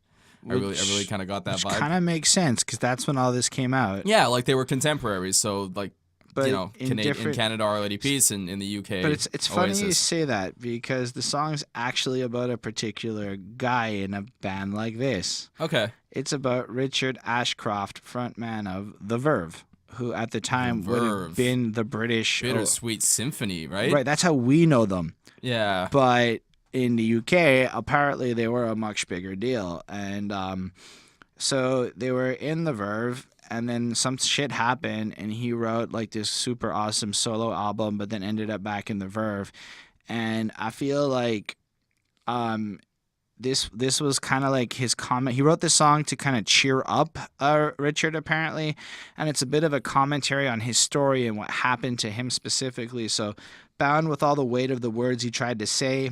I really kind of got that vibe. Kind of makes sense because that's when all this came out. Yeah, like they were contemporaries, so like. but you know, in different. Canada RLDPs and in the UK. But it's funny you Oasis. say that because the song's actually about a particular guy in a band like this. Okay. It's about Richard Ashcroft, frontman of The Verve, who at the time would have Verve. been the British. Bittersweet Symphony, right? Right, that's how we know them. Yeah. But in the UK, apparently they were a much bigger deal. And so they were in The Verve, and then some shit happened, and he wrote like this super awesome solo album, but then ended up back in The Verve. And I feel like this was kind of like his comment. He wrote this song to kind of cheer up Richard, apparently, and it's a bit of a commentary on his story and what happened to him specifically. So, bound with all the weight of the words he tried to say,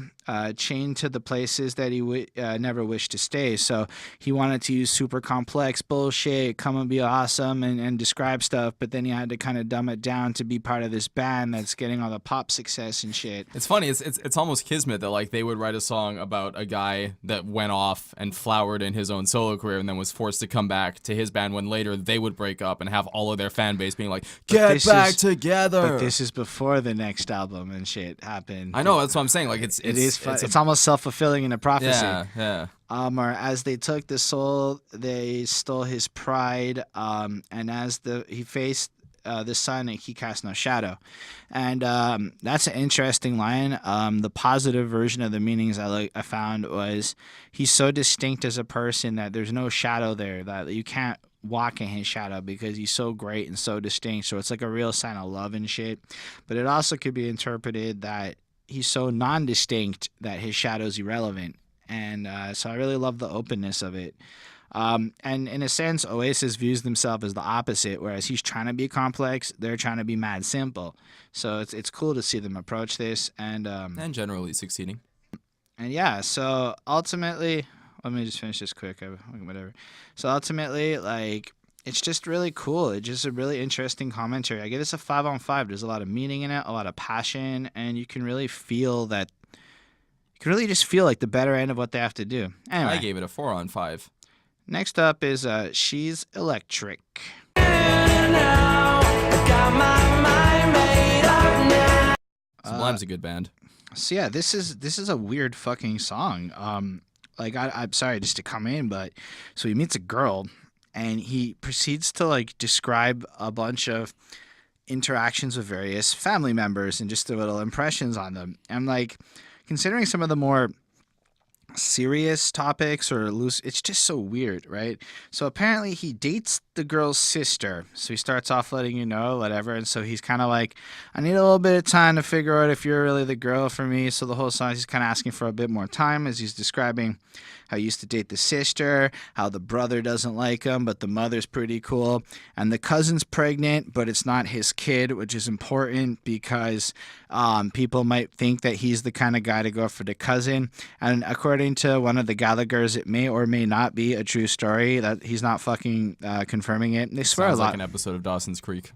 chained to the places that he never wished to stay. So he wanted to use super complex bullshit, come and be awesome, and describe stuff, but then he had to kind of dumb it down to be part of this band that's getting all the pop success and shit. It's funny. It's almost kismet that like they would write a song about a guy that went off and flowered in his own solo career and then was forced to come back to his band when later they would break up and have all of their fan base being like, get back together. But this is before the next album and shit happened. I know, that's what I'm saying. Like it is fun. It's almost self-fulfilling in a prophecy. Yeah. Or as they took the soul, they stole his pride. And as he faced the sun, he cast no shadow. And that's an interesting line. The positive version of the meanings I found was he's so distinct as a person that there's no shadow there, that you can't walk in his shadow because he's so great and so distinct. So it's like a real sign of love and shit. But it also could be interpreted that he's so non-distinct that his shadow's irrelevant. And so I really love the openness of it. And in a sense, Oasis views themselves as the opposite, whereas he's trying to be complex, they're trying to be mad simple. So it's cool to see them approach this. And generally succeeding. And yeah, so ultimately, let me just finish this quick. Whatever. So ultimately, like, it's just really cool. It's just a really interesting commentary. I give this a 5 on 5. There's a lot of meaning in it, a lot of passion, and you can really feel that. You can really just feel like the better end of what they have to do. Anyway, I gave it a 4 on 5. Next up is She's Electric. Sublime's a good band. So yeah, this is a weird fucking song. Like I'm sorry just to come in, but so he meets a girl and he proceeds to like describe a bunch of interactions with various family members and just the little impressions on them. And like considering some of the more serious topics or loose, it's just so weird, right? So apparently he dates the girl's sister. So he starts off letting you know, whatever. And so he's kind of like, I need a little bit of time to figure out if you're really the girl for me. So the whole song, he's kind of asking for a bit more time as he's describing how he used to date the sister, how the brother doesn't like him, but the mother's pretty cool. And the cousin's pregnant, but it's not his kid, which is important because people might think that he's the kind of guy to go for the cousin. And according to one of the Gallaghers, it may or may not be a true story, that he's not fucking confirming it. They swear Sounds a lot. like an episode of Dawson's Creek.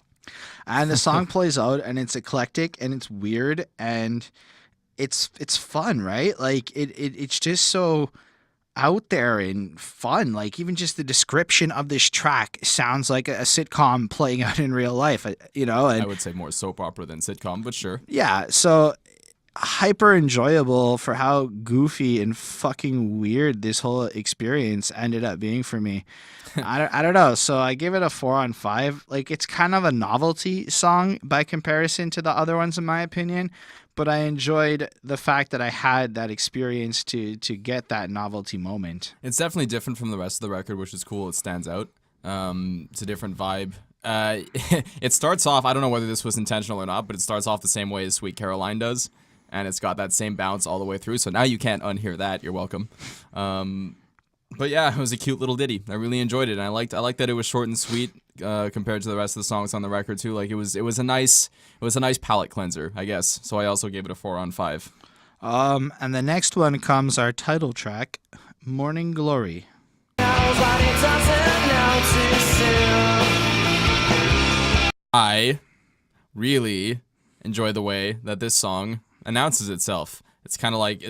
And the song plays out and it's eclectic and it's weird and it's fun, right? Like it's just so out there and fun. Like even just the description of this track sounds like a sitcom playing out in real life, you know? And I would say more soap opera than sitcom, but sure. yeah, so hyper enjoyable for how goofy and fucking weird this whole experience ended up being for me. I don't know. So I give it a 4 on 5. Like it's kind of a novelty song by comparison to the other ones in my opinion, but I enjoyed the fact that I had that experience to get that novelty moment. It's definitely different from the rest of the record, which is cool. It stands out. It's a different vibe. It starts off, I don't know whether this was intentional or not, but it starts off the same way as Sweet Caroline does. And it's got that same bounce all the way through. So now you can't unhear that. You're welcome. But yeah, it was a cute little ditty. I really enjoyed it. And I liked that it was short and sweet compared to the rest of the songs on the record too. Like it was a nice palate cleanser, I guess. So I also gave it a 4 on 5. And the next one comes our title track, Morning Glory. I really enjoy the way that this song announces itself. It's kind of like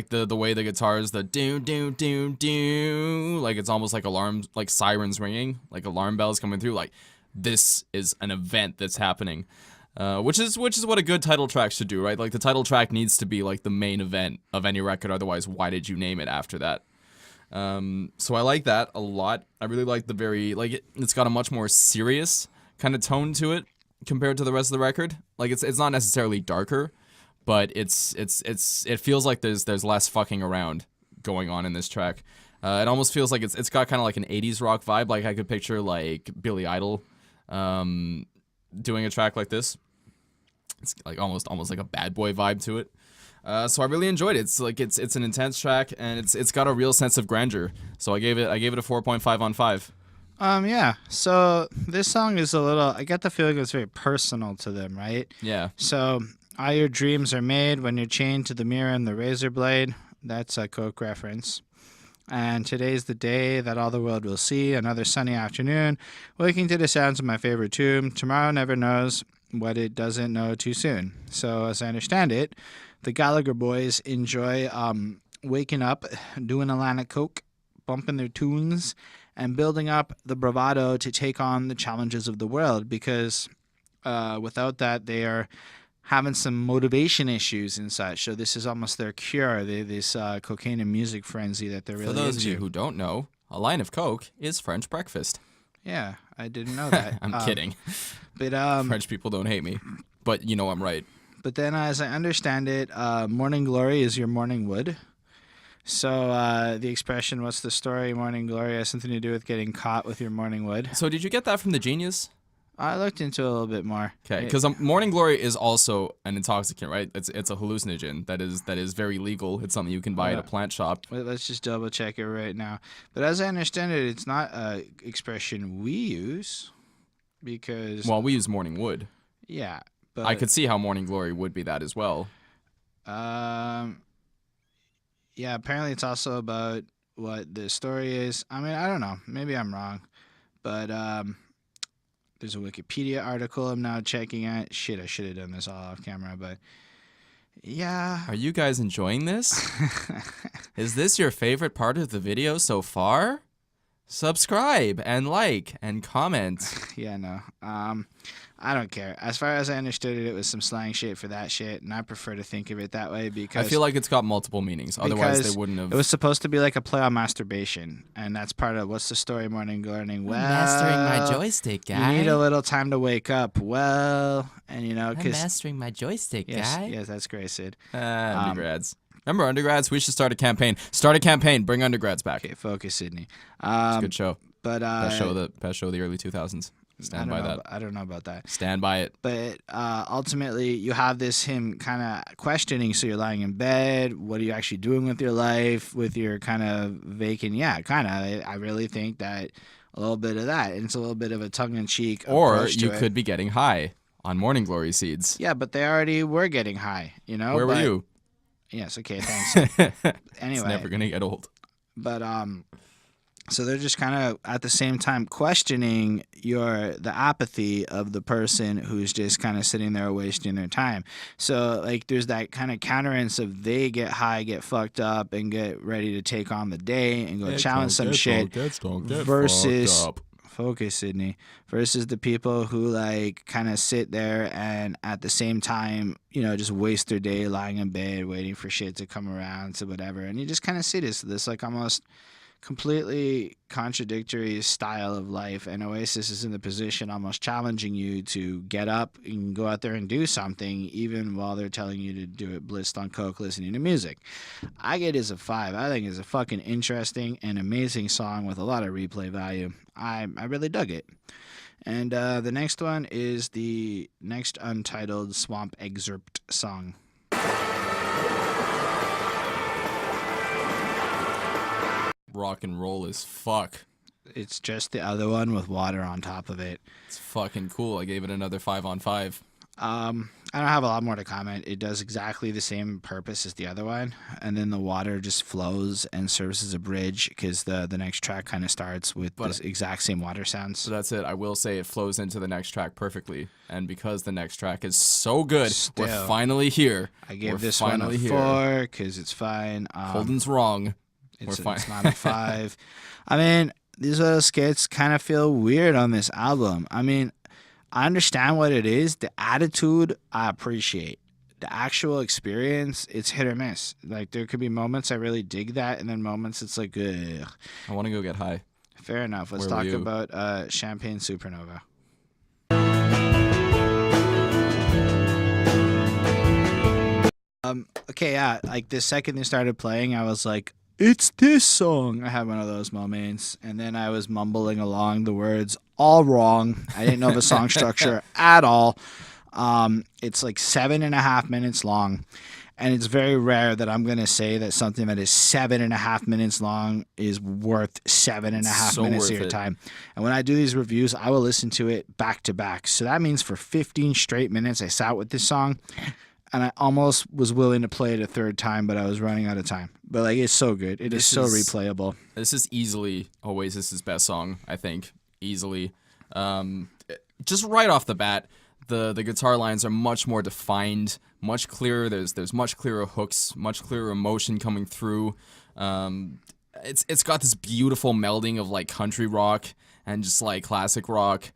the way the guitars, the do do do do, like it's almost like alarms, like sirens ringing, like alarm bells coming through, like this is an event that's happening. Which is what a good title track should do, right? Like the title track needs to be like the main event of any record. Otherwise, why did you name it after that? So I like that a lot. I really like the it's got a much more serious kind of tone to it compared to the rest of the record. Like it's not necessarily darker, but it feels like there's less fucking around going on in this track. It almost feels like it's got kind of like an 80s rock vibe. Like I could picture like Billy Idol doing a track like this. It's like almost like a bad boy vibe to it. So I really enjoyed it. It's an intense track, and it's got a real sense of grandeur. So I gave it a 4.5 on 5. Yeah. So this song is I get the feeling it's very personal to them, right? Yeah. So all your dreams are made when you're chained to the mirror and the razor blade. That's a Coke reference. And today's the day that all the world will see. Another sunny afternoon, waking to the sounds of my favorite tune. Tomorrow never knows what it doesn't know too soon. So as I understand it, the Gallagher boys enjoy waking up, doing a line of coke, bumping their tunes, and building up the bravado to take on the challenges of the world, because without that they are having some motivation issues and such. So this is almost their cure, this cocaine and music frenzy that they're really into. For those of you who don't know, a line of coke is French breakfast. Yeah, I didn't know that. I'm kidding. But French people don't hate me, but you know I'm right. But then, as I understand it, morning glory is your morning wood. So the expression, what's the story, morning glory, has something to do with getting caught with your morning wood. So did you get that from the Genius? I looked into it a little bit more. Okay, because morning glory is also an intoxicant, right? It's a hallucinogen that is very legal. It's something you can buy at a plant shop. Let's just double check it right now. But as I understand it, it's not an expression we use, because we use morning wood. Yeah, but I could see how morning glory would be that as well. Yeah, apparently it's also about what the story is. I mean, I don't know. Maybe I'm wrong, but there's a Wikipedia article I'm now checking at. Shit, I should have done this all off camera, but yeah. Are you guys enjoying this? Is this your favorite part of the video so far? Subscribe and like and comment. Yeah, no. I don't care. As far as I understood it, it was some slang shit for that shit, and I prefer to think of it that way because I feel like it's got multiple meanings. Otherwise, they wouldn't have. It was supposed to be like a play on masturbation, and that's part of what's the story morning learning. Well, mastering my joystick, guy. You need a little time to wake up. Well, and I'm mastering my joystick, guy. Yes, that's great, Sid. Undergrads. Remember undergrads? We should start a campaign. Start a campaign. Bring undergrads back. Okay, focus, Sydney. It's a good show. But best show of the early 2000s. Stand by that. I don't know about that. Stand by it. But ultimately, you have him kind of questioning. So you're lying in bed. What are you actually doing with your life? With your kind of vacant, kind of. I really think that a little bit of that. And it's a little bit of a tongue-in-cheek approach to you could be getting high on morning glory seeds. Yeah, but they already were getting high, Where were you? Yes, okay, thanks. Anyway. It's never going to get old. But so they're just kind of at the same time questioning the apathy of the person who's just kind of sitting there wasting their time. So like there's that kind of counterance of they get high, get fucked up, and get ready to take on the day and go challenge some shit. Versus focus, Sydney. Versus the people who like kind of sit there and at the same time, just waste their day lying in bed waiting for shit to come around to whatever. And you just kind of see this like almost completely contradictory style of life, and Oasis is in the position almost challenging you to get up and go out there and do something, even while they're telling you to do it blitzed on coke listening to music. I get it as a 5. I think it's a fucking interesting and amazing song with a lot of replay value. I really dug it. And the next one is the next Untitled Swamp Excerpt song. Rock and roll as fuck. It's just the other one with water on top of it. It's fucking cool. I gave it another 5 on 5. I don't have a lot more to comment. It does exactly the same purpose as the other one, and then the water just flows and serves as a bridge because the next track kind of starts with this exact same water sounds. So that's it. I will say it flows into the next track perfectly, and because the next track is so good, we're finally here. I gave this one a 4 because it's fine. Holden's wrong. It's not a 5. I mean, these little skits kind of feel weird on this album. I mean, I understand what it is. The attitude, I appreciate. The actual experience, it's hit or miss. Like, there could be moments I really dig that, and then moments it's like, ugh. I want to go get high. Fair enough. Let's Where were talk you? about Champagne Supernova. Okay, yeah. Like, the second they started playing, I was like, it's this song. I had one of those moments, and then I was mumbling along the words all wrong. I didn't know the song structure at all. It's like 7.5 minutes long, and it's very rare that I'm going to say that something that is 7.5 minutes long is worth 7.5 So minutes worth of your it. time. And when I do these reviews, I will listen to it back to back. So that means for 15 straight minutes, I sat with this song, and I almost was willing to play it a third time, but I was running out of time. But like, it's so good. It is so replayable. This is easily Oasis's best song, I think. Easily. Just right off the bat, the guitar lines are much more defined, much clearer. There's much clearer hooks, much clearer emotion coming through. It's got this beautiful melding of like country rock and just like classic rock.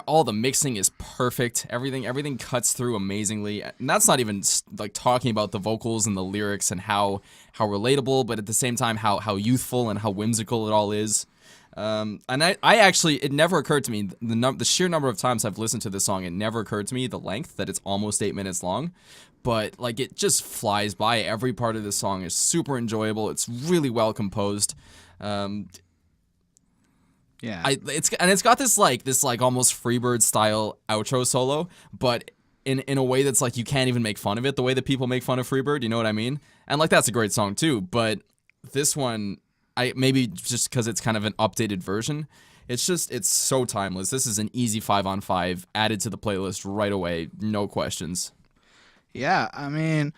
All the mixing is perfect. Everything cuts through amazingly. And that's not even like talking about the vocals and the lyrics and how relatable, but at the same time how youthful and how whimsical it all is. And I actually, it never occurred to me, the sheer number of times I've listened to this song, it never occurred to me the length, that it's almost 8 minutes long. But like, it just flies by. Every part of this song is super enjoyable. It's really well composed. Yeah. It's got this almost Freebird style outro solo, but in a way that's like you can't even make fun of it the way that people make fun of Freebird, you know what I mean? And like, that's a great song too, but this one, maybe just because it's kind of an updated version, it's so timeless. This is an easy 5-on-5, added to the playlist right away, no questions. Yeah, I mean,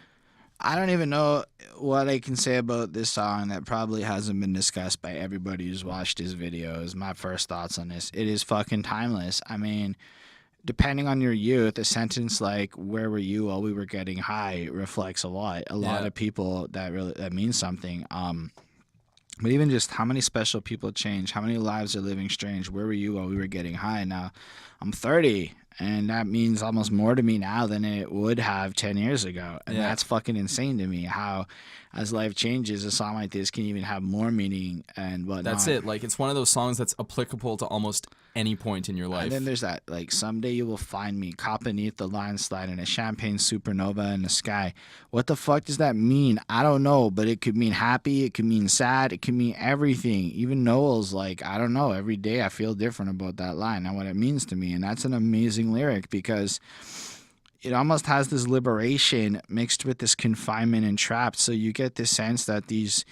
I don't even know what I can say about this song that probably hasn't been discussed by everybody who's watched his videos. My first thoughts on this, it is fucking timeless. I mean, depending on your youth, a sentence like "Where were you while we were getting high" reflects a lot. A lot of people that means something. But even just how many special people change, how many lives are living strange. Where were you while we were getting high? Now, I'm 30, and that means almost more to me now than it would have 10 years ago. And that's fucking insane to me, how as life changes, a song like this can even have more meaning and whatnot. That's it. Like, it's one of those songs that's applicable to almost any point in your life. And then there's that, like, someday you will find me caught beneath the landslide in a champagne supernova in the sky. What the fuck does that mean? I don't know, but it could mean happy, it could mean sad, it could mean everything. Even Noel's like, I don't know, every day I feel different about that line and what it means to me. And that's an amazing lyric because it almost has this liberation mixed with this confinement and trapped. So you get this sense that these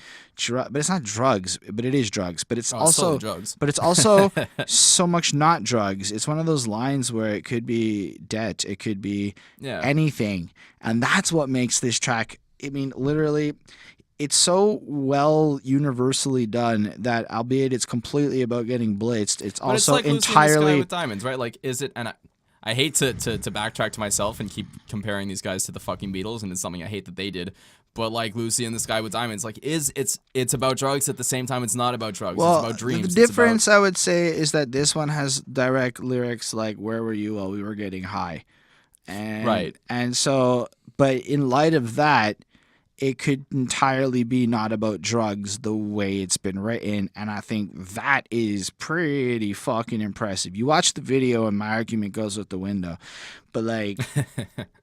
but it's not drugs, but it is drugs. But it's also drugs. But it's also so much not drugs. It's one of those lines where it could be debt, it could be anything, and that's what makes this track. I mean, literally, it's so well universally done that, albeit it's completely about getting blitzed, it's but also it's like Lucy in the entirely Sky with Diamonds, right? Like, is it? And I hate to backtrack to myself and keep comparing these guys to the fucking Beatles, and it's something I hate that they did. But like Lucy in the Sky with Diamonds, like it's about drugs at the same time it's not about drugs. Well, it's about dreams. The difference I would say is that this one has direct lyrics like "Where were you while we were getting high," and Right. And so, but in light of that, it could entirely be not about drugs the way it's been written, and I think that is pretty fucking impressive. You watch the video and my argument goes out the window, but like,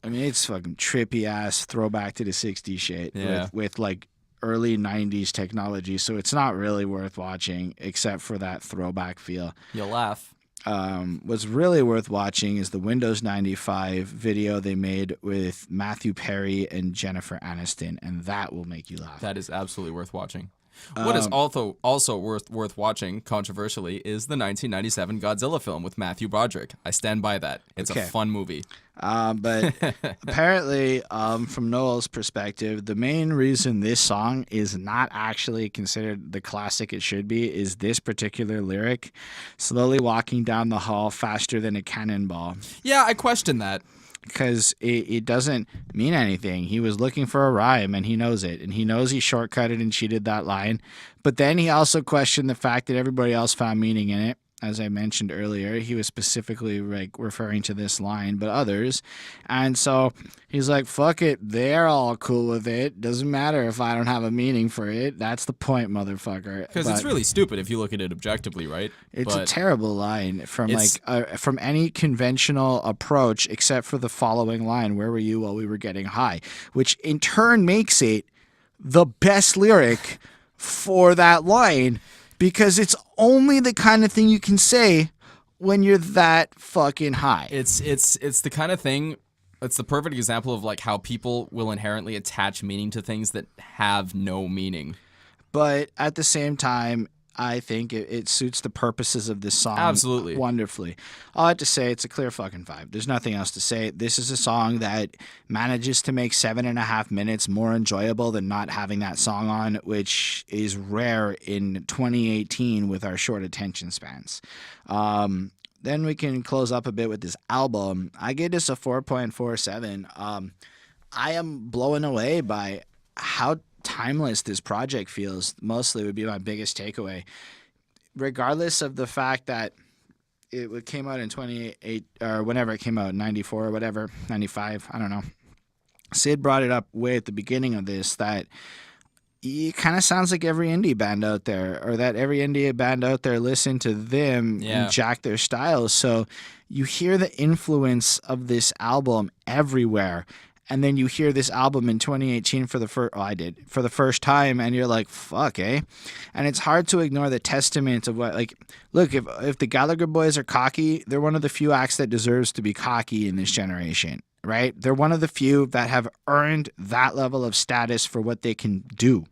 I mean, it's fucking trippy ass throwback to the 60s shit with like early 90s technology, so it's not really worth watching except for that throwback feel. You'll laugh. What's really worth watching is the Windows 95 video they made with Matthew Perry and Jennifer Aniston, and that will make you laugh. That is absolutely worth watching. What is also worth watching, controversially, is the 1997 Godzilla film with Matthew Broderick. I stand by that. It's a fun movie. But apparently, from Noel's perspective, the main reason this song is not actually considered the classic it should be is this particular lyric, slowly walking down the hall faster than a cannonball. Yeah, I question that. because it doesn't mean anything. He was looking for a rhyme, and he knows it, and he knows he shortcutted and cheated that line. But then he also questioned the fact that everybody else found meaning in it. As I mentioned earlier, he was specifically like referring to this line, but others. And so he's like, fuck it. They're all cool with it. Doesn't matter if I don't have a meaning for it. That's the point, motherfucker. Because it's really stupid if you look at it objectively, right? It's a terrible line from from any conventional approach, except for the following line, "Where were you while we were getting high?" Which in turn makes it the best lyric for that line, because it's only the kind of thing you can say when you're that fucking high. It's the kind of thing. It's the perfect example of like how people will inherently attach meaning to things that have no meaning. But at the same time, I think it suits the purposes of this song Absolutely. wonderfully. All I have to say, it's a clear fucking vibe. There's nothing else to say. This is a song that manages to make 7.5 minutes more enjoyable than not having that song on, which is rare in 2018 with our short attention spans. Then we can close up a bit with this album. I gave this a 4.47. I am blown away by how timeless this project feels. Mostly would be my biggest takeaway, regardless of the fact that it came out in 28 or whenever it came out, 94 or whatever, 95, I don't know. Syd brought it up way at the beginning of this, that it kind of sounds like every indie band out there, or that every indie band out there listened to them and jack their styles. So you hear the influence of this album everywhere. And then you hear this album in 2018 for the first time, and you're like, fuck, eh? And it's hard to ignore the testament of what, like, look, if the Gallagher boys are cocky, they're one of the few acts that deserves to be cocky in this generation, right? They're one of the few that have earned that level of status for what they can do.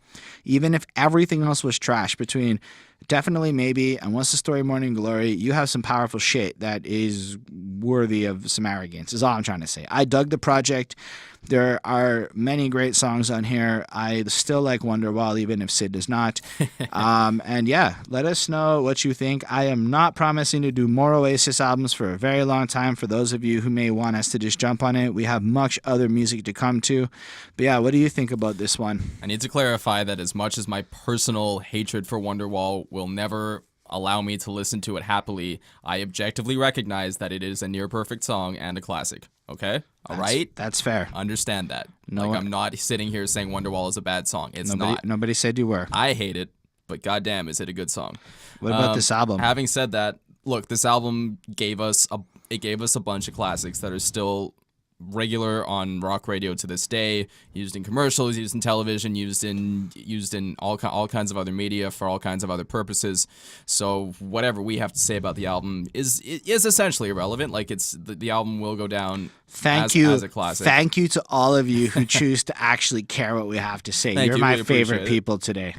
Even if everything else was trash, between Definitely Maybe and What's the Story, Morning Glory, you have some powerful shit that is worthy of some arrogance, is all I'm trying to say. I dug the project. There are many great songs on here. I still like Wonderwall, even if Syd does not. And yeah, let us know what you think. I am not promising to do more Oasis albums for a very long time. For those of you who may want us to just jump on it, we have much other music to come to. But yeah, what do you think about this one? I need to clarify that as much as my personal hatred for Wonderwall will never allow me to listen to it happily, I objectively recognize that it is a near perfect song and a classic. Okay? All right? That's fair. Understand that. No, I'm not sitting here saying Wonderwall is a bad song. It's not. Nobody said you were. I hate it, but goddamn, is it a good song. What about this album? Having said that, look, this album gave us a bunch of classics that are still regular on rock radio to this day, used in commercials, used in television, used in all kinds of other media for all kinds of other purposes. So whatever we have to say about the album is essentially irrelevant. Like, it's the album will go down as a classic. Thank you to all of you who choose to actually care what we have to say. You're my favorite people today.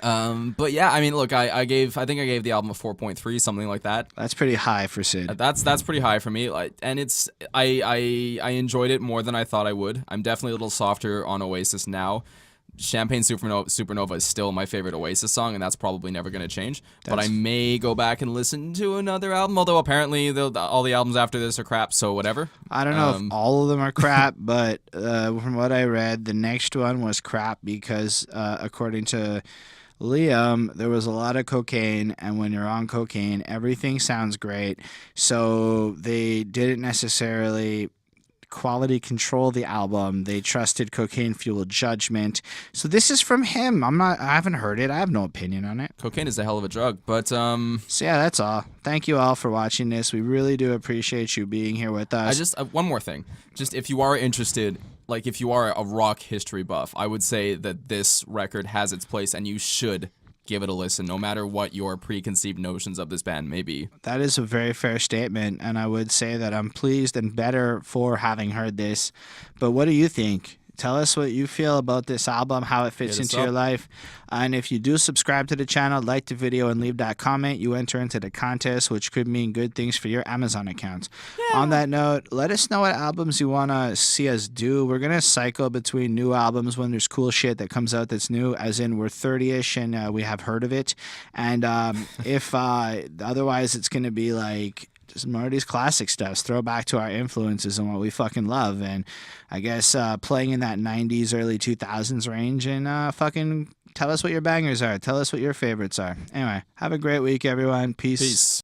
But yeah, I mean, look, I think I gave the album a 4.3, something like that. That's pretty high for Syd. That's pretty high for me. Like, and I enjoyed it more than I thought I would. I'm definitely a little softer on Oasis now. Champagne Supernova is still my favorite Oasis song, and that's probably never going to change. But I may go back and listen to another album, although apparently all the albums after this are crap, so whatever. I don't know if all of them are crap, but from what I read, the next one was crap because, according to Liam, there was a lot of cocaine, and when you're on cocaine, everything sounds great. So they didn't necessarily quality control the album. They trusted cocaine-fueled judgment. So this is from him. I haven't heard it. I have no opinion on it. Cocaine is a hell of a drug, but So yeah, that's all. Thank you all for watching this. We really do appreciate you being here with us. I just one more thing. Just if you are interested, like if you are a rock history buff, I would say that this record has its place and you should give it a listen, no matter what your preconceived notions of this band may be. That is a very fair statement, and I would say that I'm pleased and better for having heard this. But what do you think? Tell us what you feel about this album, how it fits into your life. And if you do subscribe to the channel, like the video, and leave that comment, you enter into the contest, which could mean good things for your Amazon account. Yeah. On that note, let us know what albums you want to see us do. We're going to cycle between new albums when there's cool shit that comes out that's new, as in we're 30-ish and we have heard of it. And if otherwise, it's going to be like just more of these classic stuffs. Throw back to our influences and what we fucking love. And I guess playing in that 90s, early 2000s range, and fucking tell us what your bangers are. Tell us what your favorites are. Anyway, have a great week, everyone. Peace. Peace.